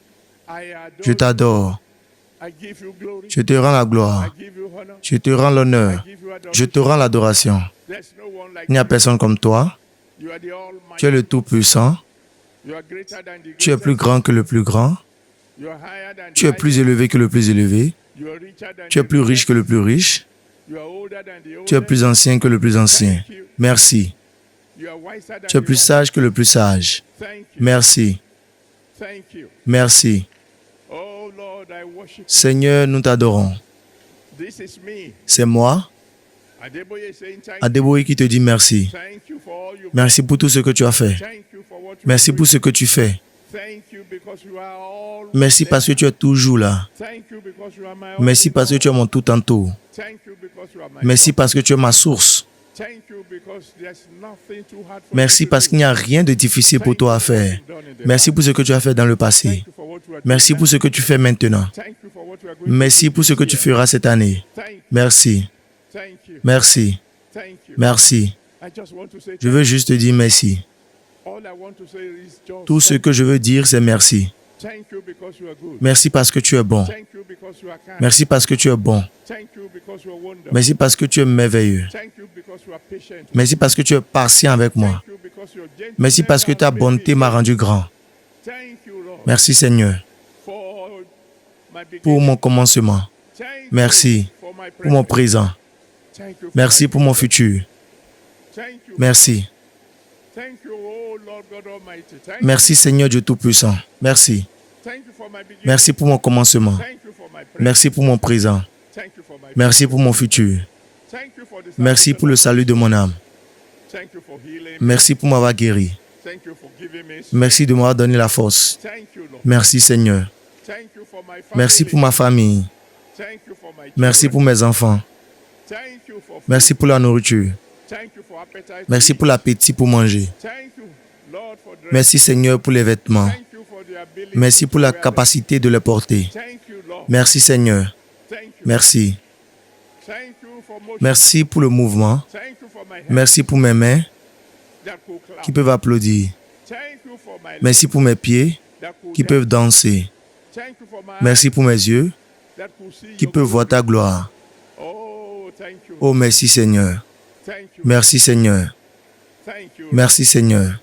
I adore Je t'adore. I give you glory. Je te rends la I gloire. give you honor. Je te rends I l'honneur. give you adoration. Je te rends l'adoration. There's no one like Il n'y a you. personne comme toi. You are the Almighty. Tu es le Tout-Puissant. You are greater than the Tu es plus greatest. grand que le plus grand. You are higher than Tu the es plus highest. élevé que le plus élevé. You are richer than Tu es the plus riche que le plus riche. You are older than the Tu es oldest. plus ancien que le plus ancien. Merci. You are wiser than Tu es the plus wise. sage que le plus sage. Thank you. Merci. Thank you. Merci. Oh Lord, I worship you. Seigneur, nous t'adorons. This is me. C'est moi, Adeboye saying thank you. Adeboye, qui te dit merci. Thank you for all you've Merci pour tout ce que tu as fait. Thank you for what you Merci pour ce que tu fais. Thank you because you are all Merci parce que tu es toujours là. Thank you because you are my Merci parce que tu es mon tout en tout. Thank you because you are my Merci parce que tu es ma source. Thank you because there's nothing too hard for Merci you to parce do. qu'il n'y a rien de difficile pour toi à faire. Merci pour ce que tu as fait dans le passé. Thank you for what you are Merci doing pour ce que tu fais maintenant. now. Thank you for what you are going Merci pour ce que tu feras cette année. to do. Thank you. Merci. Thank you. Merci. Thank you. Merci. I just want to say Je veux juste te dire merci. all I want to say is just Tout ce que je veux dire, c'est merci. thank you because you are good. Merci parce que tu es bon. Thank you because you are kind. Merci parce que tu es bon. Thank you because you are wonderful. Merci parce que tu es merveilleux. Thank you because you are patient. Merci parce que tu es patient avec moi. Thank you because your gentleness Merci parce que ta has made bonté me m'a great. rendu grand. Thank you, Lord, Merci Seigneur for my pour beginning. mon commencement. Thank Merci you for my pour mon present. présent. Thank you for Merci my pour mon futur. Thank you. Merci. Thank you, oh Lord God Almighty. Thank Merci Seigneur Dieu Tout-Puissant. Merci. you. Thank you for my beginning. Merci pour mon commencement. Thank you for my present. Merci pour mon présent. Thank you for my Merci pour mon futur. Thank you for this Merci pour le salut de mon âme. Thank you for healing. Merci pour m'avoir guéri. Thank you for giving me. Merci de m'avoir donné la force. Thank you, Lord. Merci Seigneur. Thank you for my family. Merci pour ma famille. Thank you for my Merci children. pour mes enfants. Thank you for food. Merci pour la nourriture. Thank you for appetite. Merci pour l'appétit pour manger. Thank you, Lord, for dress. Merci Seigneur pour les vêtements. Thank you for the ability Merci pour la to wear them. capacité de les porter. Thank you, Lord. Merci Seigneur. Thank you. Merci. Thank you for motion. Merci pour le mouvement. Thank you for my hands Merci pour mes mains that could clap. qui peuvent applaudir. Thank you for my Merci pour mes pieds that could qui dance. peuvent danser. Thank you for my Merci pour mes yeux that could see qui your peuvent glory. voir ta gloire. Oh, thank you. Oh merci Seigneur. Merci Seigneur. Merci Seigneur.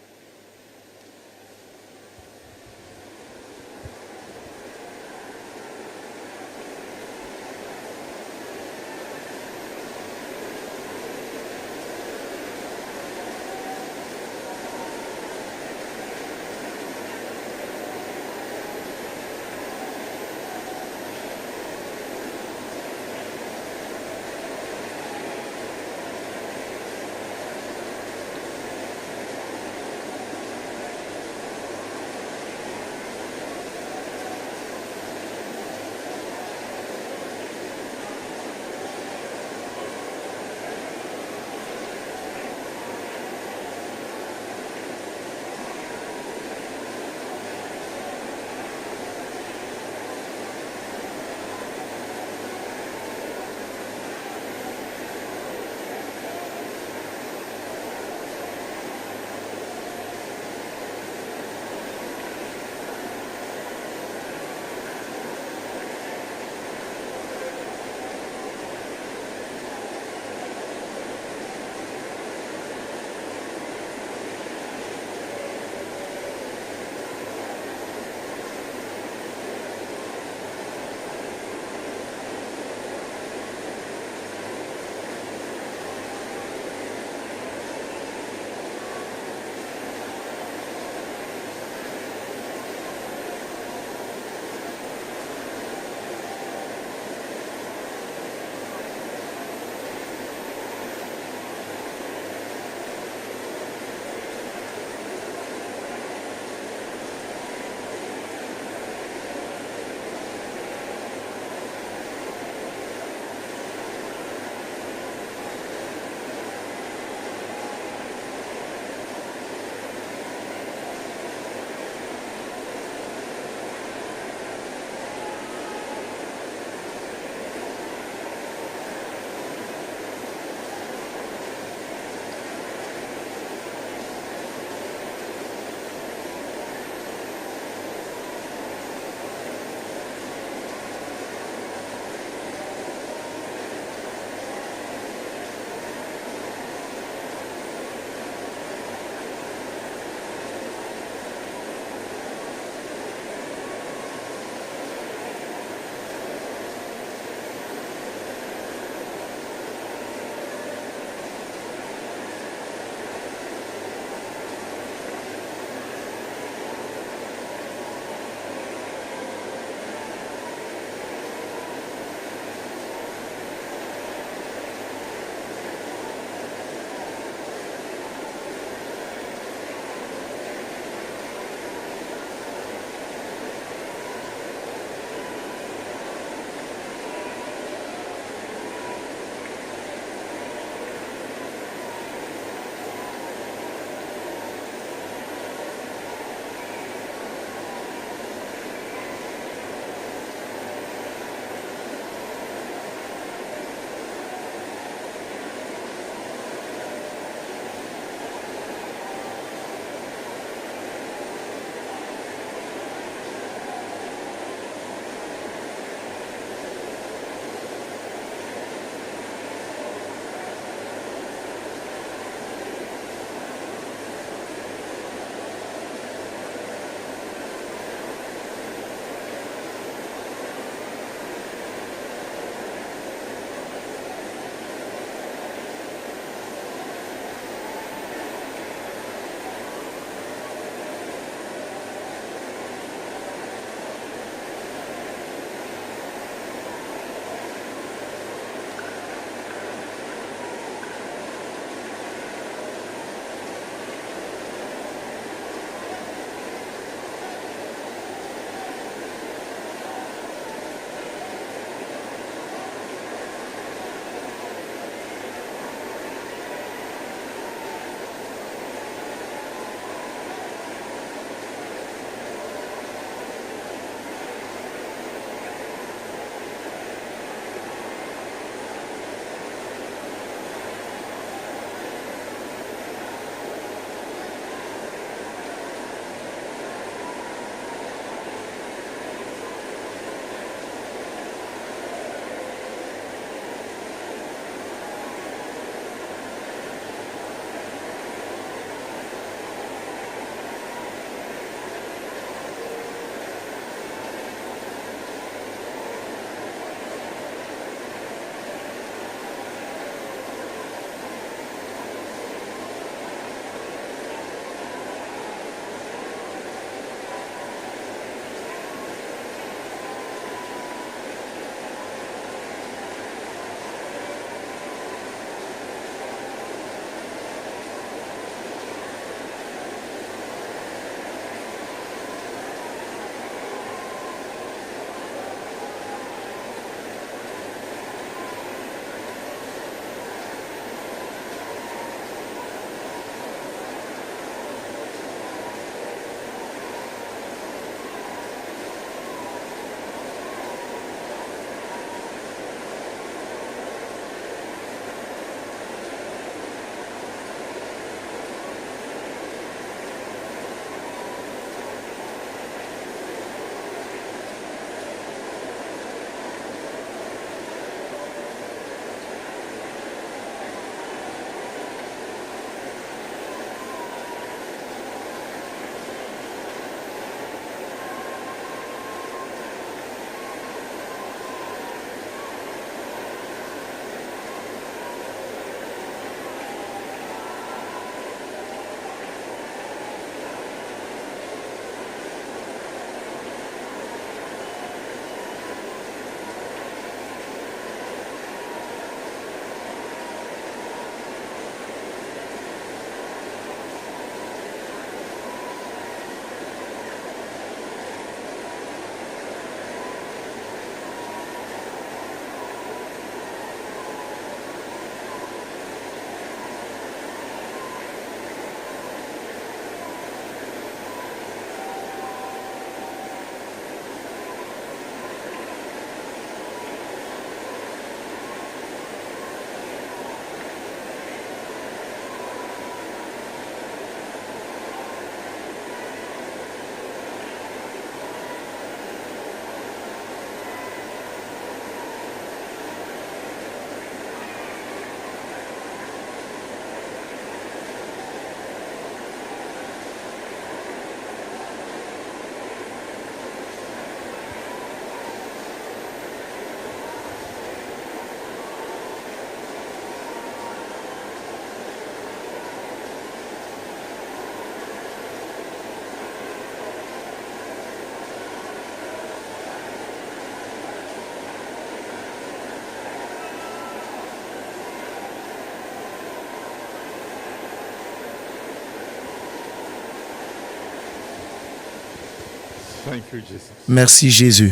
Thank you, Jesus. Merci Jésus.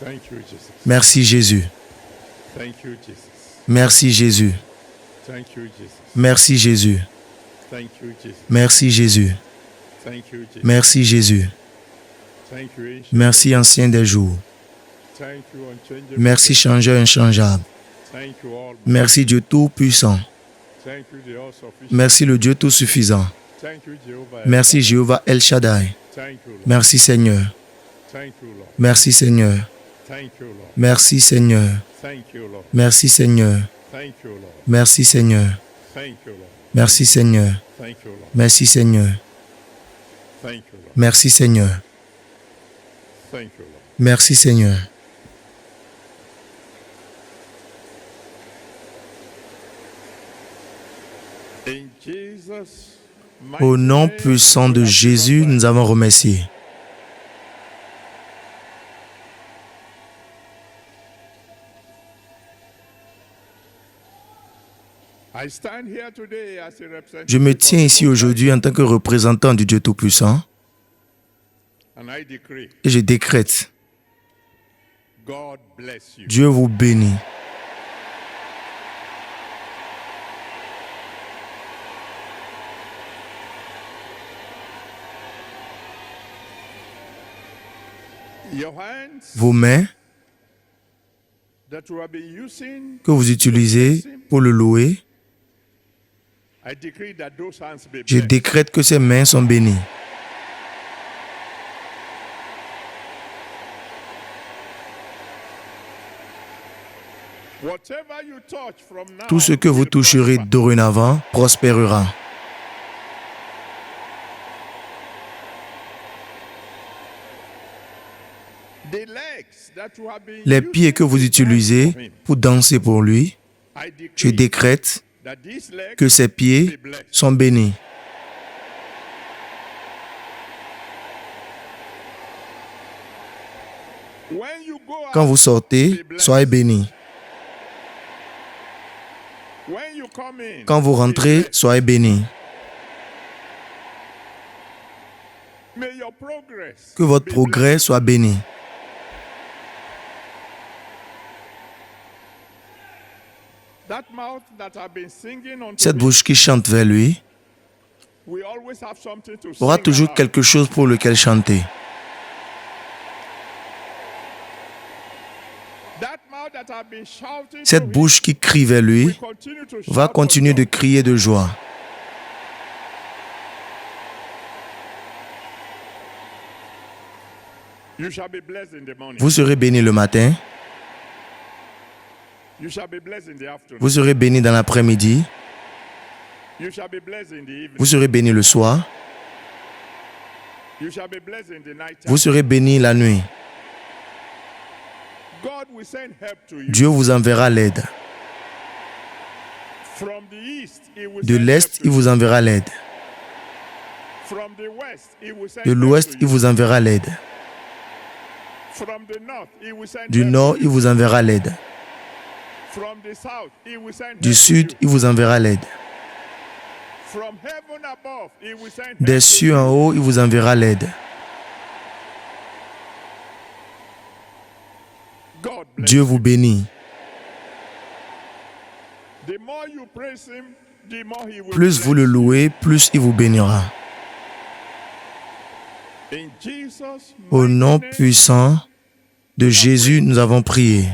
Thank you, Jesus. Merci Jésus. Thank you, Jesus. Merci Jésus. Thank you, Jesus. Merci Jésus. Thank you, Jesus. Merci Jésus. Thank you, Jesus. Merci Jésus. Thank you, Ancient. Merci Ancien des jours. Thank you, Unchangeable. Merci Changeur inchangeable. Thank you, Almighty. Merci Dieu Tout-Puissant. Thank you, the All-Sufficient. Merci le Dieu Tout-Suffisant. Thank you, Jehovah. Merci Jéhovah El Shaddai. Thank you, Lord. Merci Seigneur. Thank you, Lord. Merci Seigneur. Thank you, Lord. Merci Seigneur. Thank you, Lord. Merci Seigneur. Thank you, Lord. Merci Seigneur. Thank you, Lord. Merci Seigneur. Thank you, Lord. Merci Seigneur. Thank you, Lord. Merci Seigneur. Thank you, Lord. Merci Seigneur. In Jesus' Au mighty nom name, puissant we de have Jésus, given nous avons remercié. I stand here today as a representative Je me of tiens ici God, aujourd'hui en tant que représentant du Dieu Tout-Puissant and I decree, et je décrète, God bless you. Dieu vous bénit. Your hands Vos mains that you have been using, que vous utilisez pour le louer, I decree that those hands be je blessed. décrète que ces mains sont bénies. Whatever you touch from now Tout ce que vous will toucherez prosper. dorénavant prospérera. The legs that you have been Les using pieds que vous to utilisez dance for him, pour danser pour lui, I je decree décrète that these legs que ces pieds be blessed. sont bénis. When you go Quand out, vous sortez, soyez bénis. when you come in, Quand vous be rentrez, blessed. soyez bénis. May your progress Que votre be progrès blessed. soit béni. That mouth that have been singing unto Cette me bouche qui chante vers lui will always have something to aura sing toujours about. quelque chose pour lequel chanter. That mouth that have been shouting Cette to him bouche qui crie vers lui will continue to va shout continuer for de joy. crier de joie. You shall be blessed in the morning. Vous serez bénis le matin, You shall be blessed in the afternoon. vous serez bénis dans l'après-midi, You shall be blessed in the evening. vous serez bénis le soir, You shall be blessed in the night time. vous serez bénis la nuit. God will send help to you. Dieu vous enverra l'aide. From the east, he will De send l'Est, help to il you. vous enverra l'aide. From the west, he will send De help l'Ouest, to il you. vous enverra l'aide. From the north, he will send Du help Nord, to il you. vous enverra l'aide. From the south, he will send Du help Sud, to you. il vous enverra l'aide. From heaven above, he will send Des help to cieux you. en haut, il vous enverra l'aide. God bless Dieu you. vous bénit. The more you praise him, the more he will Plus bless vous le you. louez, plus il vous bénira. In Jesus' Au mighty nom name, puissant de Jésus, nous avons prié.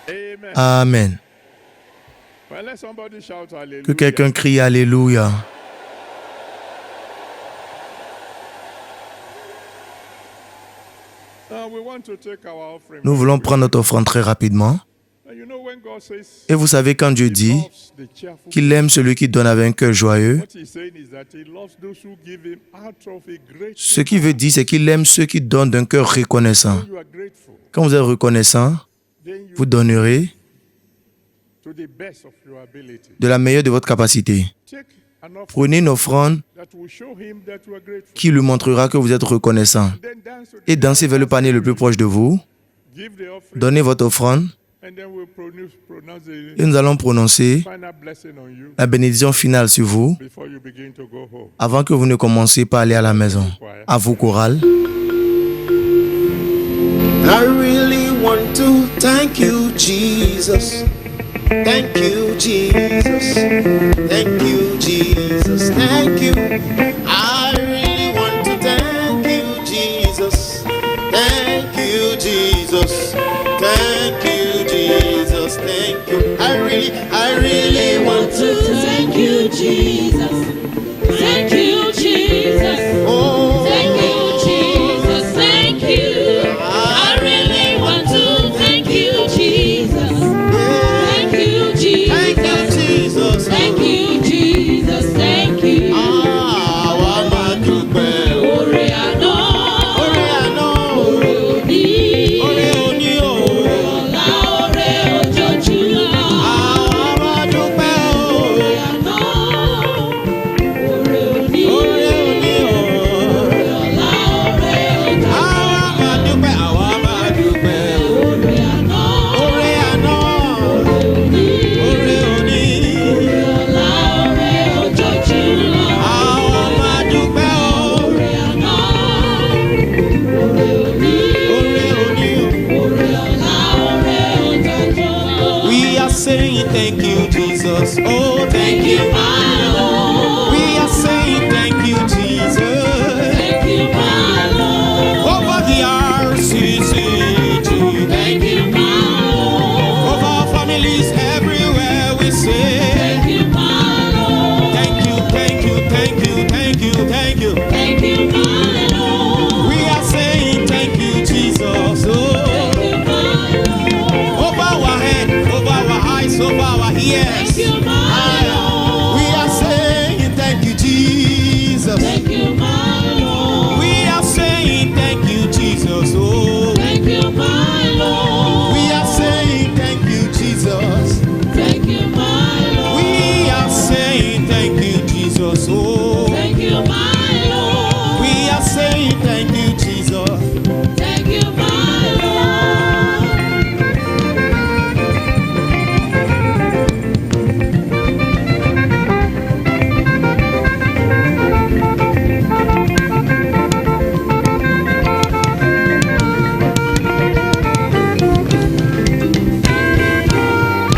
amen. Amen. Well, let somebody shout hallelujah. Que quelqu'un crie Alléluia. We want to take our offering. Nous voulons prendre notre offrande très rapidement. And you know when God says Et vous savez, quand Dieu he dit loves the cheerful, qu'il aime celui qui donne avec un cœur joyeux, what he's saying is that he loves those who give him out of a grateful ce qu'il veut dire, c'est qu'il aime ceux qui donnent d'un cœur reconnaissant. When you are grateful, Quand vous êtes reconnaissant, then you vous donnerez to the best of your ability. de la meilleure de votre capacité. Take an offering Prenez une offrande that will show him that you are grateful. qui lui montrera que vous êtes reconnaissant. Then dance to the Et dansez vers le panier le plus proche de vous. give the offering, Donnez votre offrande And then we'll pronounce Et the nous allons prononcer final blessing on you la bénédiction finale sur vous before you begin to go home. avant que vous ne commenciez par aller à la maison. À vous, chorale. I really want to thank you, Jesus. Thank you, Jesus. Thank you, Jesus. Thank you. I really want to thank you, Jesus. Thank you, Jesus. Thank you, Jesus. Thank you. I really want to Thank you, Jesus. Thank you, Jesus. Oh, Thank you, Jesus. Thank you. I really want to thank you, Jesus. Thank you, thank you, Jesus. Jesus. Thank you, Jesus. Thank you. Ah, wa ma dúpẹ́ o. Ore àná, Ore àná o. ore òní, Ore òní o. ọ̀la ore ojoojúmọ́. Ah, wa dúpẹ́ o. Ore àná, ore òní, Ore òní o. ọ̀la ore ojoojúmọ́. Àwa máa dúpẹ́, àwa máa dúpẹ́ o. Ore àná, Ore àná, ore òní, ore òní. ọ̀la ore ojoojúmọ́. Àwa máa dúpẹ́ o. Ore àná, ore òní, Ore òní o. ore ọ̀la ore ojoojúmọ́. We are saying thank you, Jesus. Oh, thank you. My Lord, We are saying thank you, Jesus. thank you, my Lord, Over the RCCG. thank you, my Lord, Over our families everywhere we say. thank you, my Lord, Thank you, thank you, thank you, thank you, thank you. thank you, my Lord, We are saying thank you, Jesus. Oh, thank you, my Lord, over our head, over our eyes, over our ears. thank you, my Lord, We are saying thank you, Jesus. thank you, my Lord, We are saying thank you, Jesus. Oh, thank you, my Lord, we are saying thank you, Jesus. thank you, my Lord, We are saying thank you, Jesus. Oh, thank you, my Lord, we are saying thank you, Jesus. thank you, my Lord.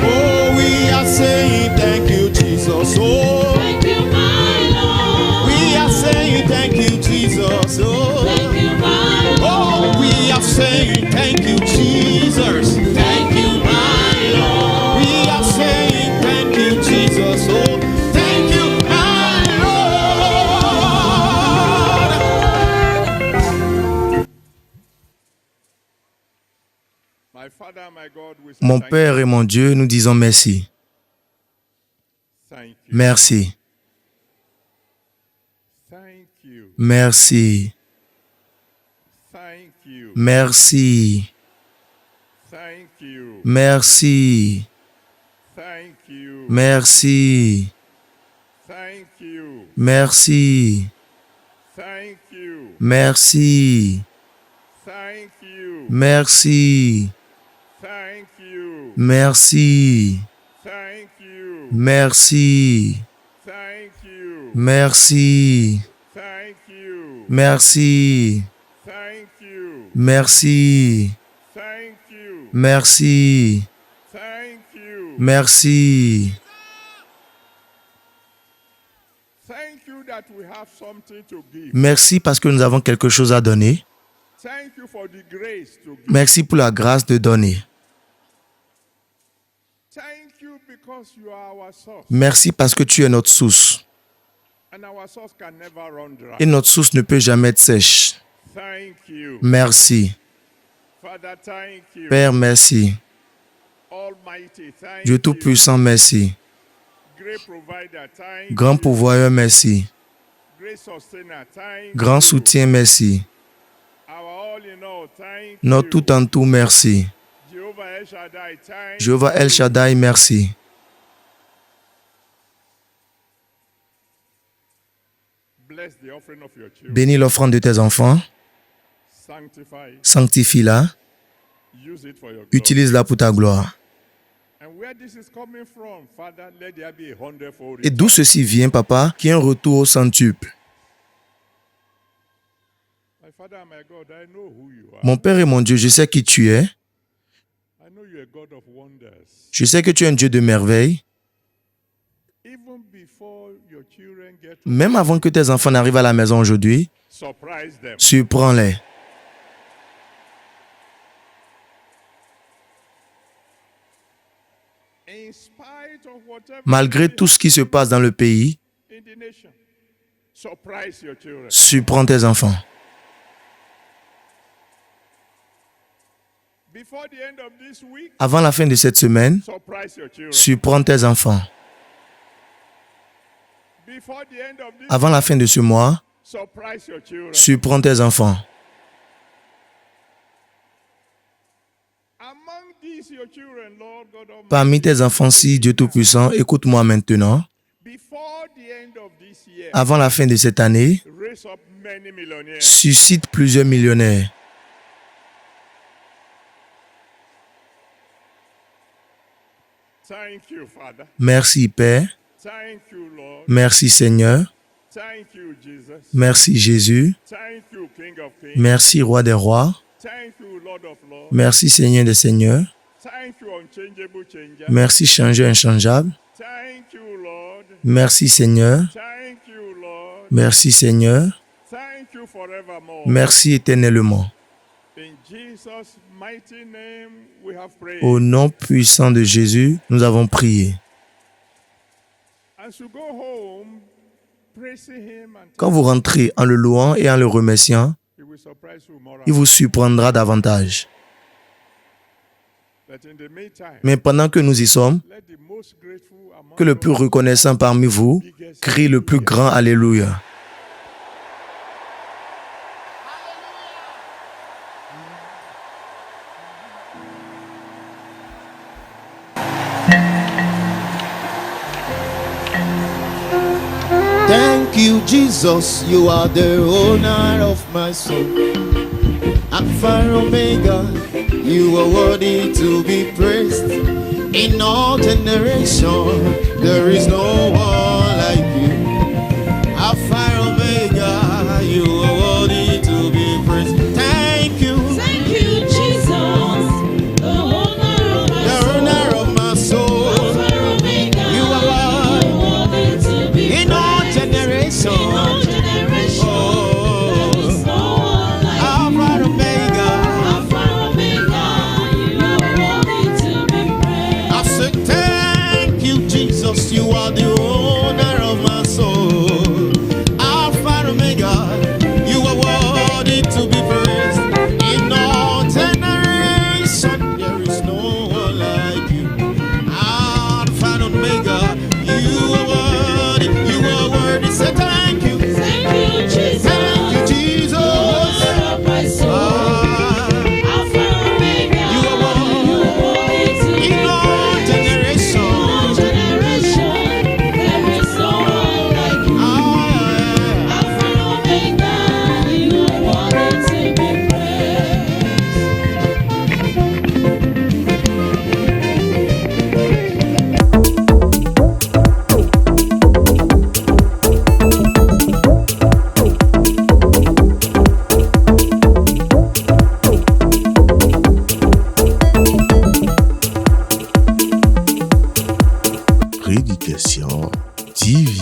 Oh, we are saying thank you, Jesus. Oh, Thank you, my Lord. we are saying thank you, Jesus. Oh, Thank you, my Lord. oh, we are saying thank you, Jesus. Thank you, my Lord. We are saying thank you, Jesus. Oh, thank you, my Lord. My Father, my God, we say Mon thank Père et you. mon Dieu, nous disons merci. Thank you. Merci. Thank you. Merci. Thank you. Merci. Thank you. Merci. Thank you. Merci. Thank you. Merci. Thank you. Merci. Thank you. Merci. Thank you. Merci. Thank you. Merci. Thank you. Merci. Thank you. Merci. Thank you. Merci. Thank you. Merci. Thank you. Merci. Thank you that we have something to give. Merci parce que nous avons quelque chose à donner. Thank you for the grace to give. Merci pour la grâce de donner. Thank you because you are our source. Merci parce que tu es notre source. And our source can never run dry. Et notre source ne peut jamais être sèche. Thank you. Merci. Father, thank you. Père, merci. Almighty, thank Dieu you. Tout-Puissant, merci. Great provider, thank Grand you. pourvoyeur, merci. Great sustainer, thank Grand you. soutien, merci. Our all in all, thank Notre you. tout en tout, merci. Jehovah El Shaddai, thank Jéhovah El you. Shaddai, merci. Bless the offering of your children. Bénis l'offrande de tes enfants. Sanctify it. Sanctifie-la. Use it for your glory. Utilise-la pour ta gloire. And where this is coming from, Father, let there be a hundredfold Et d'où return. ceci vient, papa, qu'il y ait un retour au centuple. My Father and my God, I know who you are. Mon Père et mon Dieu, je sais qui tu es. I know you're a God of wonders. Je sais que tu es un Dieu de merveille. Even before your children get Même avant que tes enfants n'arrivent à la maison aujourd'hui, surprise them. surprends-les. In spite of whatever Malgré tout ce qui se passe dans le pays, in the nation, surprise your children. surprends tes enfants. Before the end of this week, Avant la fin de cette semaine, surprise your children. surprends tes enfants. Before the end of this, Avant la fin de ce mois, surprise your children. surprends tes enfants. Among these your children, Lord God Almighty, Parmi tes enfants-ci, Dieu Tout-Puissant, écoute-moi maintenant. before the end of this year, Avant la fin de cette année, raise up many millionaires. suscite plusieurs millionnaires. Thank you, Father. Merci, Père. Thank you, Lord. Merci, Seigneur. Thank you, Jesus. Merci, Jésus. Thank you, King of Kings. Merci, Roi des rois. Thank you, Lord of Lords. Merci, Seigneur des seigneurs. Thank you, unchangeable changer. Merci, changeur inchangeable. Thank you, Lord. Merci, Seigneur. Thank you, Lord. Merci, Seigneur. Thank you forevermore. Merci éternellement. In Jesus' mighty name, we have prayed. Au nom puissant de Jésus, nous avons prié. As you go home, praising Him, and Quand vous rentrez en le louant et en le remerciant, He will surprise you more. il vous surprendra davantage. But in the meantime, Mais pendant que nous y sommes, let the most grateful among que le plus us reconnaissant parmi vous crie le plus grand Alléluia. Thank you, Jesus. You are the owner of my soul. Alpha and Omega. You are worthy to be praised. In all generations, there is no one like you. Alpha and Omega. You are worthy to be praised. Thank you, Thank you, Jesus, the owner of my the soul. owner of my soul. Alpha and Omega, You are worthy to be In all praised. In all generations, generations, Oh. there is no one like you. Alpha and Omega. Alpha and Omega, you are worthy to be praised. I say thank you, Jesus. You are the owner of my soul. Alpha and Omega. You are worthy to be praised. In all generations, there is no one like you. Alpha and Omega. You are worthy. You are worthy. Say thank you. Thank you, Jesus, Thank you, Jesus. owner of my soul. Ah, Alpha and Omega, You are worthy. you are worthy to be in all praised. In all generations. generations, there is no one like you. Ah, Alpha and Omega, you are worthy to be praised. Prédication TV.